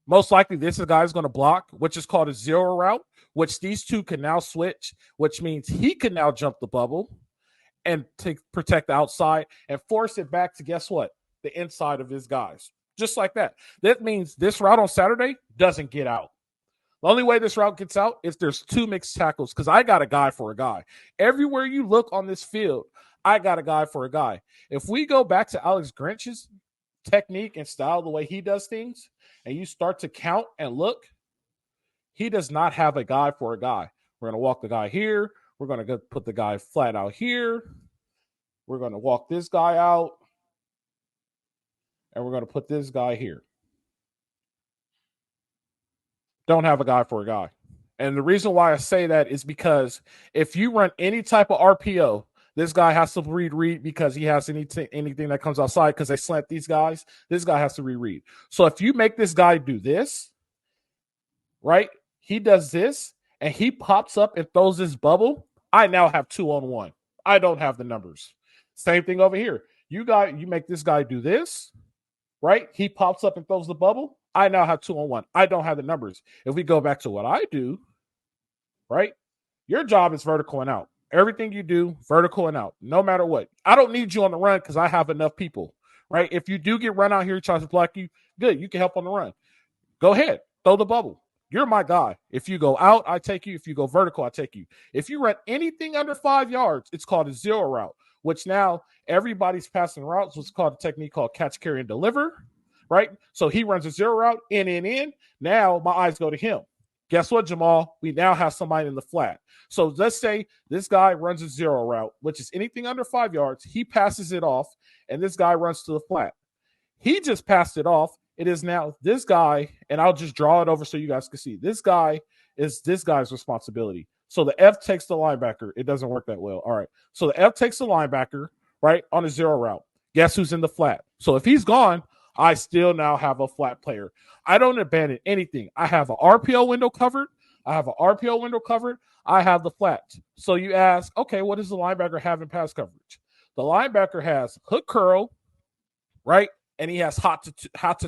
most likely this guy's going to block, which is called a zero route, which these two can now switch, which means he can now jump the bubble and protect the outside and force it back to, guess what? The inside of his guys. Just like that. That means this route on Saturday doesn't get out. The only way this route gets out is there's 2 mixed tackles because I got a guy for a guy. Everywhere you look on this field, I got a guy for a guy. If we go back to Alex Grinch's technique and style, the way he does things, and you start to count and look, he does not have a guy for a guy. We're going to walk the guy here. We're going to go put the guy flat out here. We're going to walk this guy out. And we're going to put this guy here. Don't have a guy for a guy. And the reason why I say that is because if you run any type of RPO, this guy has to read because he has anything that comes outside because they slant these guys. This guy has to reread. So if you make this guy do this, right, he does this, and he pops up and throws this bubble, I now have 2-on-1. I don't have the numbers. Same thing over here. You make this guy do this, right? He pops up and throws the bubble. I now have 2-on-1. I don't have the numbers. If we go back to what I do, right? Your job is vertical and out. Everything you do, vertical and out, no matter what. I don't need you on the run because I have enough people, right? If you do get run out here, tries to block you, good. You can help on the run. Go ahead. Throw the bubble. You're my guy. If you go out, I take you. If you go vertical, I take you. If you run anything under 5 yards, it's called a zero route, which now everybody's passing routes. What's called a technique called catch, carry, and deliver, right? So he runs a zero route, in. Now my eyes go to him. Guess what, Jamal? We now have somebody in the flat. So let's say this guy runs a zero route, which is anything under 5 yards. He passes it off, and this guy runs to the flat. He just passed it off. It is now this guy, and I'll just draw it over so you guys can see. This guy is this guy's responsibility. So the F takes the linebacker. It doesn't work that well. All right. So the F takes the linebacker, right, on a zero route. Guess who's in the flat? So if he's gone, I still now have a flat player. I don't abandon anything. I have an RPO window covered. I have the flat. So you ask, okay, what does the linebacker have in pass coverage? The linebacker has hook curl, right? And he has hot to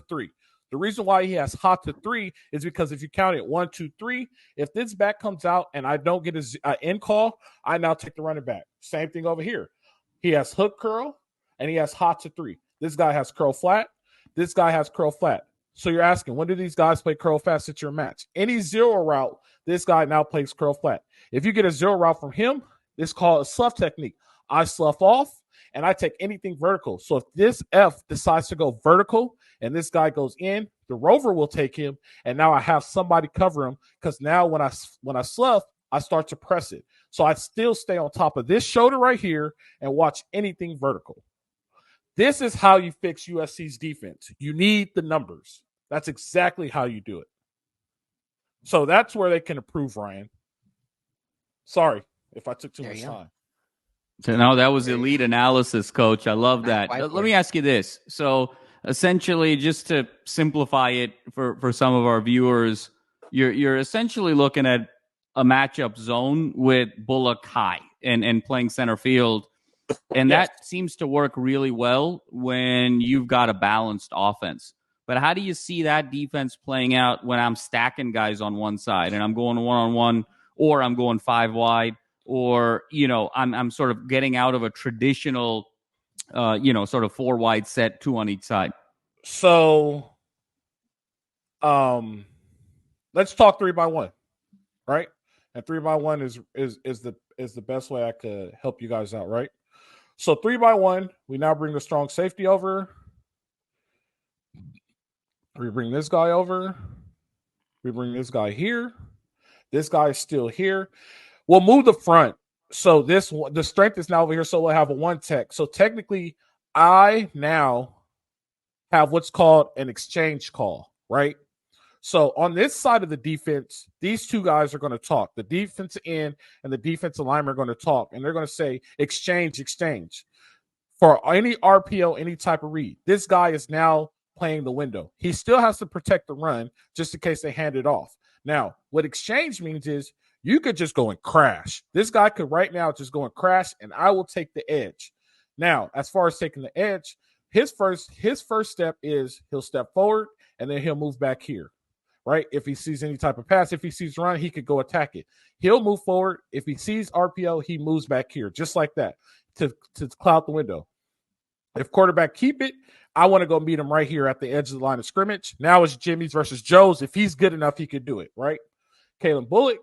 3. The reason why he has hot to 3 is because if you count it 1, 2, 3, if this back comes out and I don't get an end call, I now take the running back. Same thing over here. He has hook curl and he has hot to 3. This guy has curl flat. This guy has curl flat. So you're asking, when do these guys play curl flat at your match? Any zero route, this guy now plays curl flat. If you get a zero route from him, it's called a slough technique. I slough off and I take anything vertical. So if this F decides to go vertical and this guy goes in, the rover will take him, and now I have somebody cover him because now when I slough, I start to press it. So I still stay on top of this shoulder right here and watch anything vertical. This is how you fix USC's defense. You need the numbers. That's exactly how you do it. So that's where they can improve, Ryan. Sorry if I took too much time. So, no, that was elite analysis, Coach. I love that. Let me ask you this. So essentially, just to simplify it for some of our viewers, you're essentially looking at a matchup zone with Bullock high and playing center field. And that seems to work really well when you've got a balanced offense. But how do you see that defense playing out when I'm stacking guys on one side and I'm going one-on-one, or I'm going 5 wide, or, I'm sort of getting out of a traditional, sort of 4 wide set, 2 on each side? So, let's talk 3x1, right? And 3x1 is the best way I could help you guys out, right? So 3x1, we now bring the strong safety over. We bring this guy over. We bring this guy here. This guy is still here. We'll move the front. So the strength is now over here. So we'll have a 1 tech. So technically, I now have what's called an exchange call, right? So on this side of the defense, these two guys are going to talk. The defense end and the defensive lineman are going to talk, and they're going to say exchange for any RPO, any type of read. This guy is now playing the window. He still has to protect the run just in case they hand it off. Now, what exchange means is you could just go and crash. This guy could right now just go and crash, and I will take the edge. Now, as far as taking the edge, his first step is he'll step forward, and then he'll move back here. Right? If he sees any type of pass, if he sees run, he could go attack it. He'll move forward. If he sees RPO, he moves back here, just like that, to cloud the window. If quarterback keep it, I want to go meet him right here at the edge of the line of scrimmage. Now it's Jimmy's versus Joe's. If he's good enough, he could do it, right? Kalen Bullock,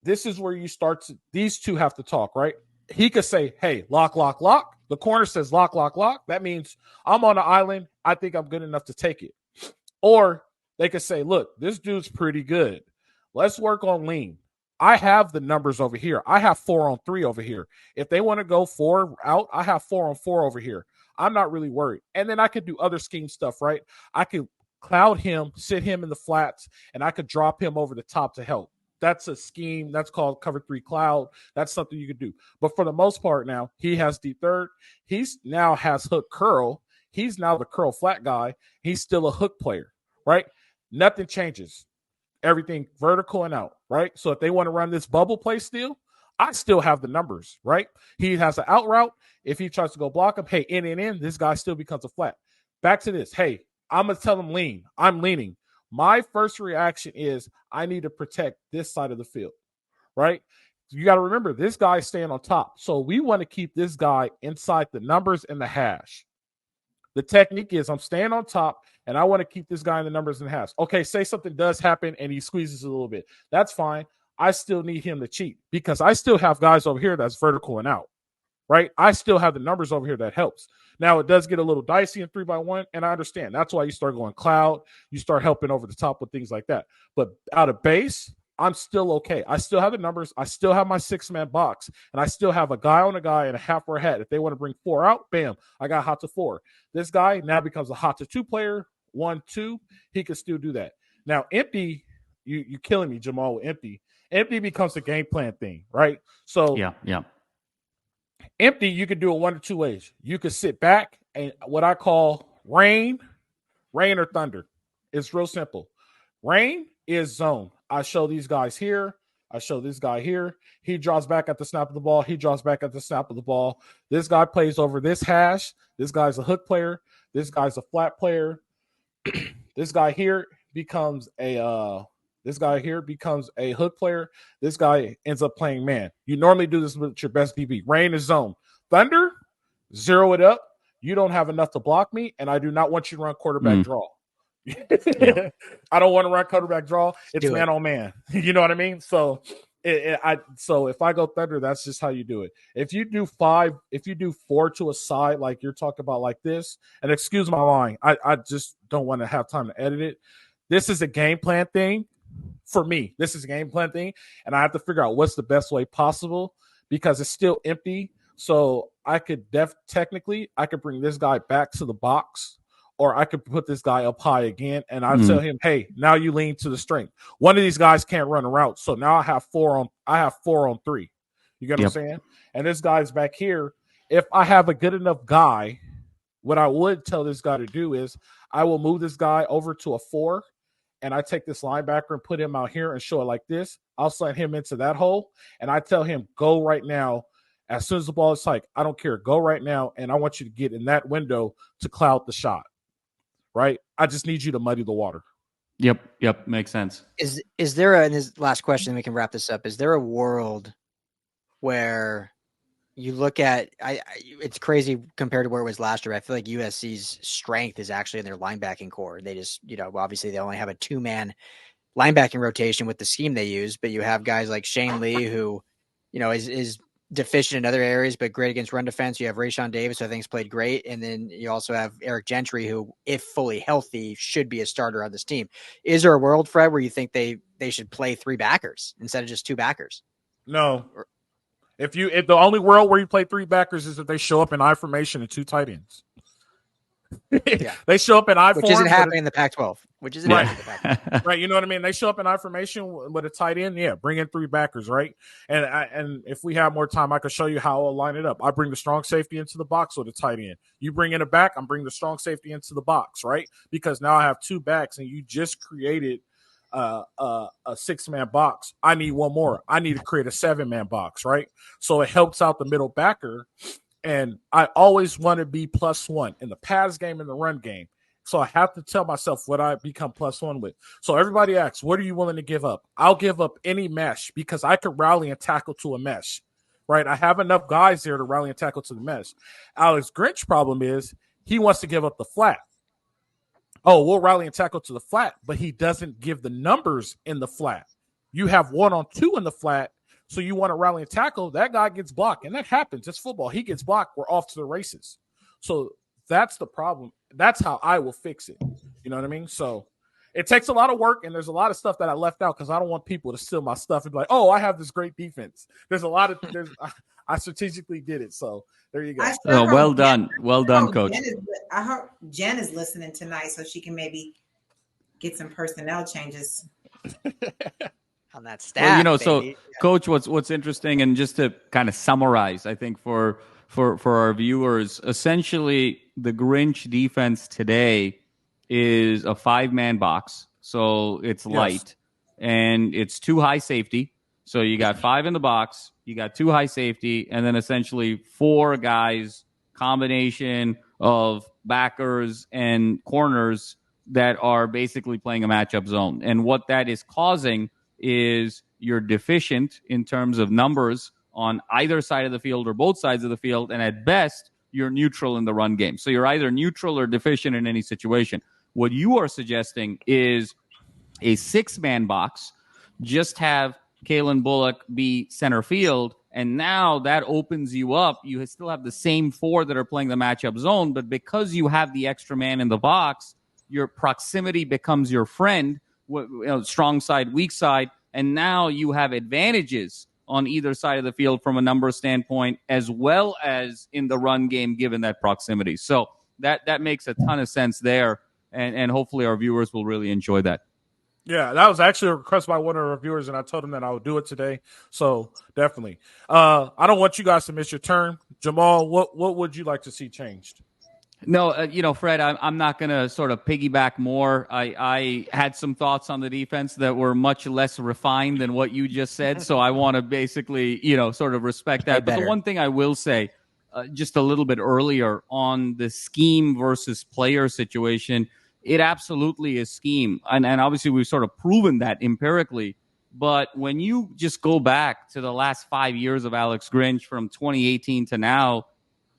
this is where you start to, these two have to talk, right? He could say, hey, lock, lock, lock. The corner says lock, lock, lock. That means I'm on the island. I think I'm good enough to take it. Or they could say, look, this dude's pretty good. Let's work on lean. I have the numbers over here. I have 4 on 3 over here. If they want to go 4 out, I have 4 on 4 over here. I'm not really worried. And then I could do other scheme stuff, right? I could cloud him, sit him in the flats, and I could drop him over the top to help. That's a scheme. That's called cover 3 cloud. That's something you could do. But for the most part now, he has deep third. He's now has hook curl. He's now the curl flat guy. He's still a hook player, right? Nothing changes. Everything vertical and out, right? So if they want to run this bubble play still, I still have the numbers, right? He has an out route. If he tries to go block him, hey, in, this guy still becomes a flat. Back to this. Hey, I'm going to tell him lean. I'm leaning. My first reaction is I need to protect this side of the field, right? You got to remember, this guy's staying on top. So we want to keep this guy inside the numbers and the hash. The technique is I'm staying on top, and I want to keep this guy in the numbers and hash. Okay, say something does happen, and he squeezes a little bit. That's fine. I still need him to cheat because I still have guys over here that's vertical and out, right? I still have the numbers over here that helps. Now, it does get a little dicey in 3x1, and I understand. That's why you start going cloud. You start helping over the top with things like that. But out of base, I'm still okay. I still have the numbers. I still have my 6-man box, and I still have a guy on a guy and a half or a hat. If they want to bring 4 out, bam, I got hot to 4. This guy now becomes a hot to 2 player, 1-2. He can still do that. Now, empty, you killing me, Jamal, with empty. Empty becomes a game plan thing, right? So yeah. Empty, you could do it 1 or 2 ways. You could sit back and what I call rain or thunder. It's real simple. Rain is zone. I show these guys here. I show this guy here. He draws back at the snap of the ball. He draws back at the snap of the ball. This guy plays over this hash. This guy's a hook player. This guy's a flat player. This guy here becomes a hook player. This guy ends up playing man. You normally do this with your best DB. Rain is zone. Thunder, zero it up. You don't have enough to block me, and I do not want you to run quarterback draw. I don't want to run quarterback draw. It's man on man. You know what I mean? So so if I go thunder, that's just how you do it. If you do 4 to a side, like you're talking about like this, and excuse my line, I just don't want to have time to edit it. This is a game plan thing for me. This is a game plan thing, and I have to figure out what's the best way possible because it's still empty. So I could technically I could bring this guy back to the box, or I could put this guy up high again, and I tell him, hey, now you lean to the strength. One of these guys can't run a route, so now I have 4 on 3. You get what I'm saying? And this guy's back here. If I have a good enough guy, what I would tell this guy to do is I will move this guy over to a 4, and I take this linebacker and put him out here and show it like this. I'll slide him into that hole, and I tell him, go right now. As soon as the ball is hiked, I don't care. Go right now, and I want you to get in that window to cloud the shot. Right? I just need you to muddy the water. Yep. Makes sense. Is there and this last question, we can wrap this up. Is there a world where you look at it's crazy compared to where it was last year. I feel like USC's strength is actually in their linebacking core. They just, obviously they only have a 2-man linebacking rotation with the scheme they use, but you have guys like Shane Lee who, is deficient in other areas, but great against run defense. You have Rayshawn Davis, who I think has played great. And then you also have Eric Gentry, who, if fully healthy, should be a starter on this team. Is there a world, Fred, where you think they should play 3 backers instead of just 2 backers? No. If the only world where you play 3 backers is if they show up in I formation and 2 tight ends. Yeah. They show up in I form, which isn't happening in the Pac-12. Which isn't happening in the Pac-12. Right, you know what I mean? They show up in I formation with a tight end. Yeah, bring in 3 backers, right? And if we have more time, I could show you how I'll line it up. I bring the strong safety into the box with a tight end. You bring in a back, I'm bringing the strong safety into the box, right? Because now I have 2 backs, and you just created a 6-man box. I need one more. I need to create a 7-man box, right? So it helps out the middle backer. And I always want to be +1 in the pass game and the run game. So I have to tell myself what I become +1 with. So everybody asks, what are you willing to give up? I'll give up any mesh because I could rally and tackle to a mesh, right? I have enough guys there to rally and tackle to the mesh. Alex Grinch problem is he wants to give up the flat. Oh, we'll rally and tackle to the flat, but he doesn't give the numbers in the flat. You have 1 on 2 in the flat, so you want to rally and tackle. That guy gets blocked, and that happens. It's football. He gets blocked. We're off to the races. So that's the problem. That's how I will fix it. You know what I mean? So it takes a lot of work, and there's a lot of stuff that I left out because I don't want people to steal my stuff and be like, oh, I have this great defense. There's a lot of – I strategically did it. So there you go. Well done, Coach. I hope Jen is listening tonight so she can maybe get some personnel changes on that staff. Well, so Coach, what's interesting, and just to kind of summarize, I think for our viewers, essentially the Grinch defense today is a 5-man box, so it's light, and it's 2 high safety. So you got 5 in the box, you got 2 high safety, and then essentially 4 guys, combination of backers and corners that are basically playing a matchup zone. And what that is causing is you're deficient in terms of numbers on either side of the field or both sides of the field, and at best, you're neutral in the run game. So you're either neutral or deficient in any situation. What you are suggesting is a 6-man box, just have Kalen Bullock be center field, and now that opens you up. You still have the same 4 that are playing the matchup zone, but because you have the extra man in the box, your proximity becomes your friend, strong side, weak side, and now you have advantages on either side of the field from a number standpoint, as well as in the run game, given that proximity. So that makes a ton of sense there, and hopefully our viewers will really enjoy that. Yeah, that was actually a request by one of our viewers, and I told him that I would do it today. So definitely. I don't want you guys to miss your turn. Jamal, what would you like to see changed? No, Fred, I'm not going to sort of piggyback more. I had some thoughts on the defense that were much less refined than what you just said. So I want to basically, sort of respect that. But the one thing I will say just a little bit earlier on the scheme versus player situation, it absolutely is scheme. And obviously we've sort of proven that empirically. But when you just go back to the last 5 years of Alex Grinch from 2018 to now,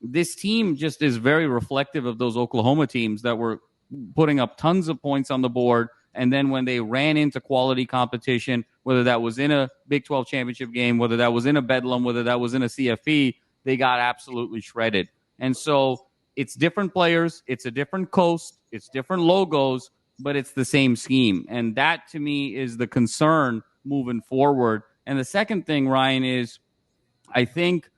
this team just is very reflective of those Oklahoma teams that were putting up tons of points on the board. And then when they ran into quality competition, whether that was in a Big 12 championship game, whether that was in a Bedlam, whether that was in a CFP, they got absolutely shredded. And so it's different players. It's a different coast. It's different logos. but it's the same scheme. And that, to me, is the concern moving forward. And the second thing, Ryan, is I think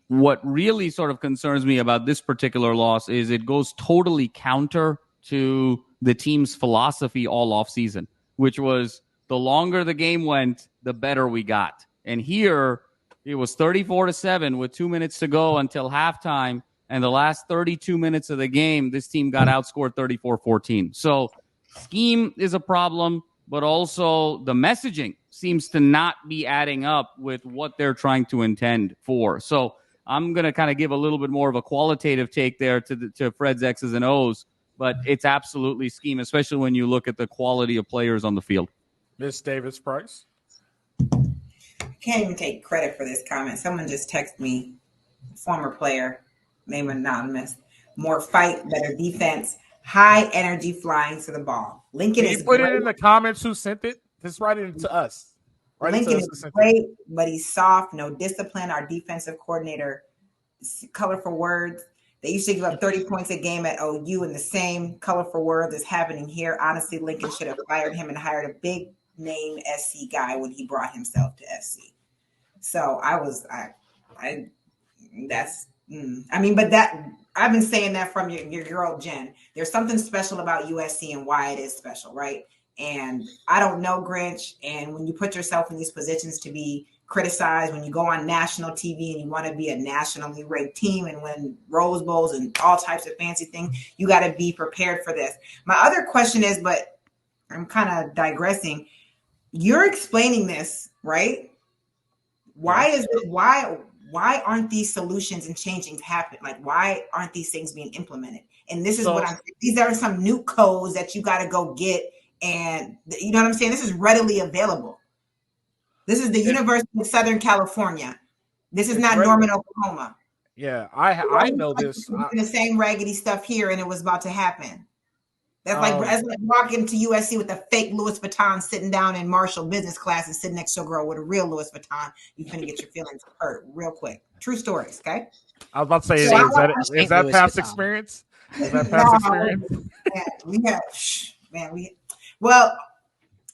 what really sort of concerns me about this particular loss is it goes totally counter to the team's philosophy all offseason, which was the longer the game went, the better we got. And here it was 34-7 with 2 minutes to go until halftime. And the last 32 minutes of the game, this team got outscored 34-14. So scheme is a problem, but also the messaging seems to not be adding up with what they're trying to intend for. So I'm going to kind of give a little bit more of a qualitative take there to Fred's X's and O's, but it's absolutely scheme, especially when you look at the quality of players on the field. Miss Davis-Price. Can't even take credit for this comment. Someone just texted me, former player, name anonymous, more fight, better defense, high energy flying to the ball. Lincoln Can is you put great. it in the comments who sent it? Just write it to us. Lincoln is great, but he's soft, no discipline. Our defensive coordinator, colorful words. They used to give up 30 points a game at OU, and the same colorful word is happening here. Honestly, Lincoln should have fired him and hired a big name SC guy when he brought himself to SC. So but that I've been saying that from your girl Jen. There's something special about USC and why it is special, right? And I don't know, Grinch. And when you put yourself in these positions to be criticized, when you go on national TV and you want to be a nationally ranked team and win Rose Bowls and all types of fancy things, you got to be prepared for this. My other question is, but I'm kind of digressing. You're explaining this, right? Why aren't these solutions and changing happen? Like, why aren't these things being implemented? And this is what I'm saying. These are some new codes that you got to go get. And you know what I'm saying? This is readily available. This is the University of Southern California. This is not Norman, Oklahoma. Yeah, I know this. The same raggedy stuff here, and it was about to happen. That's like walking to USC with a fake Louis Vuitton sitting down in Marshall business class and sitting next to a girl with a real Louis Vuitton. You're going to get your feelings hurt real quick. True stories, okay? I was about to say, is that past experience? Is that past experience? Well,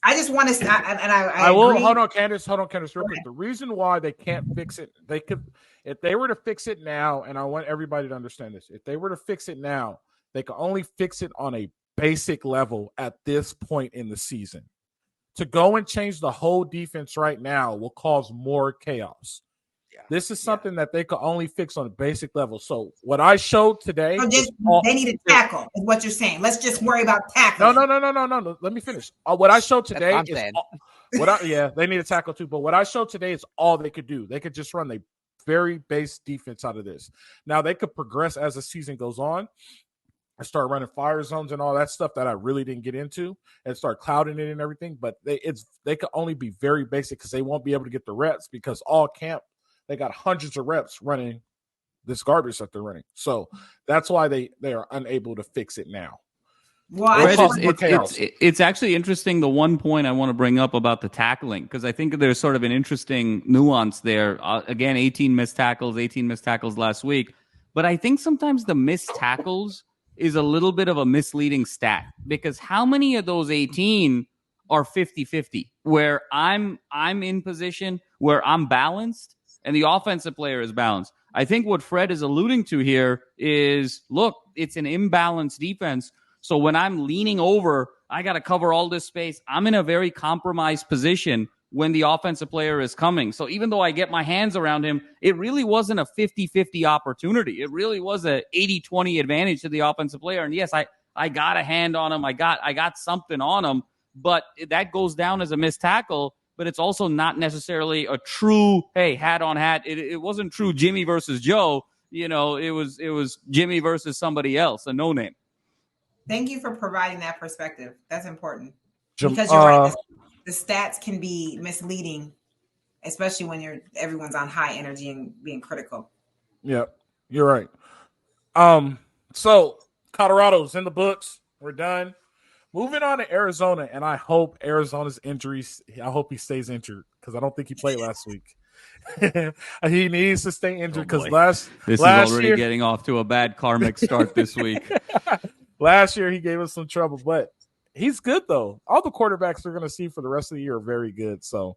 I just want to, I will agree. hold on, Candice, real quick. The reason why they can't fix it, they could, if they were to fix it now, and I want everybody to understand this, if they were to fix it now, they could only fix it on a basic level at this point in the season. To go and change the whole defense right now will cause more chaos. Yeah. This is something that they could only fix on a basic level. So what I showed today, they need a tackle, is what you're saying. Let's just worry about tackle. No. Let me finish. What I showed today they need a tackle too. But what I showed today is all they could do. They could just run the very base defense out of this. Now they could progress as the season goes on. I start running fire zones and all that stuff that I really didn't get into and start clouding it and everything. But they could only be very basic because they won't be able to get the reps because all camp they got hundreds of reps running this garbage that they're running. So that's why they are unable to fix it now. Well, it's actually interesting. The one point I want to bring up about the tackling, because I think there's sort of an interesting nuance there. Again, 18 missed tackles last week. But I think sometimes the missed tackles is a little bit of a misleading stat, because how many of those 18 are 50-50 where I'm in position, where I'm balanced and the offensive player is balanced? I think what Fred is alluding to here is, look, it's an imbalanced defense. So when I'm leaning over, I got to cover all this space. I'm in a very compromised position when the offensive player is coming. So even though I get my hands around him, it really wasn't a 50-50 opportunity. It really was a 80-20 advantage to the offensive player. And yes, I got a hand on him. I got something on him, but that goes down as a missed tackle. But it's also not necessarily a true, hey, hat on hat. It wasn't true Jimmy versus Joe. You know, it was Jimmy versus somebody else, a no name. Thank you for providing that perspective. That's important. Because you're right. The stats can be misleading, especially when everyone's on high energy and being critical. Yeah, you're right. So Colorado's in the books. We're done. Moving on to Arizona, and I hope Arizona's injuries, I hope he stays injured because I don't think he played last week. He needs to stay injured because this is already getting off to a bad karmic start this week. Last year he gave us some trouble, but he's good though. All the quarterbacks we're going to see for the rest of the year are very good. So,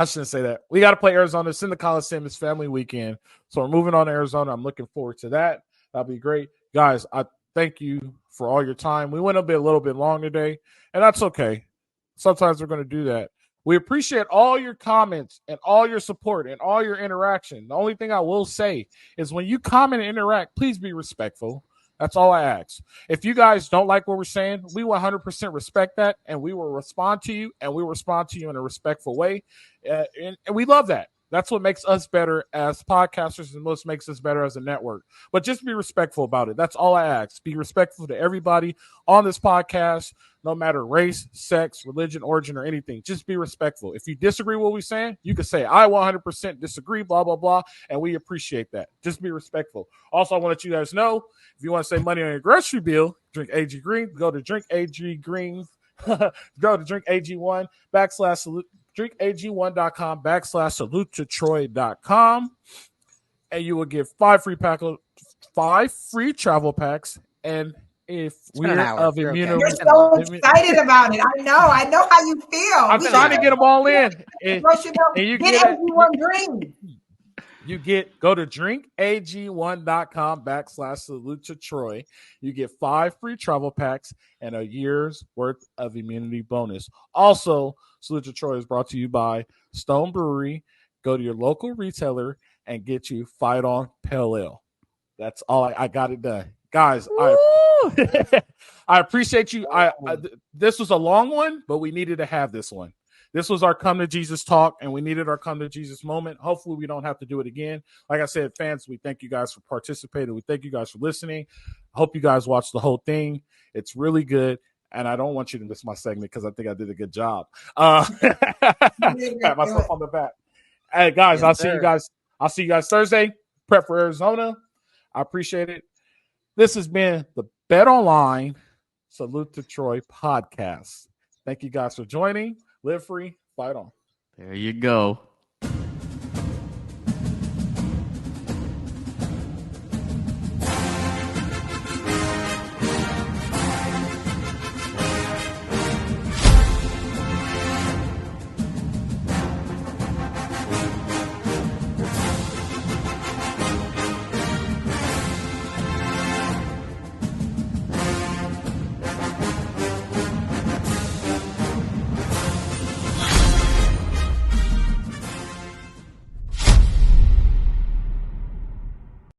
I shouldn't say that. We got to play Arizona. It's in the Coliseum. It's family weekend. So we're moving on to Arizona. I'm looking forward to that. That'll be great. Guys, I thank you for all your time. We went a little bit long today, and that's okay. Sometimes we're going to do that. We appreciate all your comments and all your support and all your interaction. The only thing I will say is when you comment and interact, please be respectful. That's all I ask. If you guys don't like what we're saying, we 100% respect that, and we will respond to you, and we will respond to you in a respectful way. And we love that. That's what makes us better as podcasters and what makes us better as a network. But just be respectful about it. That's all I ask. Be respectful to everybody on this podcast, no matter race, sex, religion, origin, or anything. Just be respectful. If you disagree with what we're saying, you can say, I 100% disagree, blah, blah, blah, and we appreciate that. Just be respectful. Also, I want to let you guys know, if you want to save money on your grocery bill, drink AG Green, go to drink AG Green, go to drink AG1 drinkag1.com/salute-to-troy.com, and you will get 5 free travel packs. And if we're of immunity, you're so excited about it. I know how you feel. I'm trying to get them all in. And you get AG1 Green. You go to drinkag1.com/salute-to-troy. You get 5 free travel packs and a year's worth of immunity bonus. Also, Salute to Troy is brought to you by Stone Brewery. Go to your local retailer and get you Fight On Pale Ale. That's all. I got it done. Guys, I appreciate you. This was a long one, but we needed to have this one. This was our Come to Jesus talk, and we needed our Come to Jesus moment. Hopefully, we don't have to do it again. Like I said, fans, we thank you guys for participating. We thank you guys for listening. I hope you guys watched the whole thing. It's really good, and I don't want you to miss my segment because I think I did a good job. Pat myself on the back. Hey, guys, I'll see you guys. I'll see you guys Thursday. Prep for Arizona. I appreciate it. This has been the Bet Online Salute to Troy podcast. Thank you guys for joining. Live free, fight on. There you go.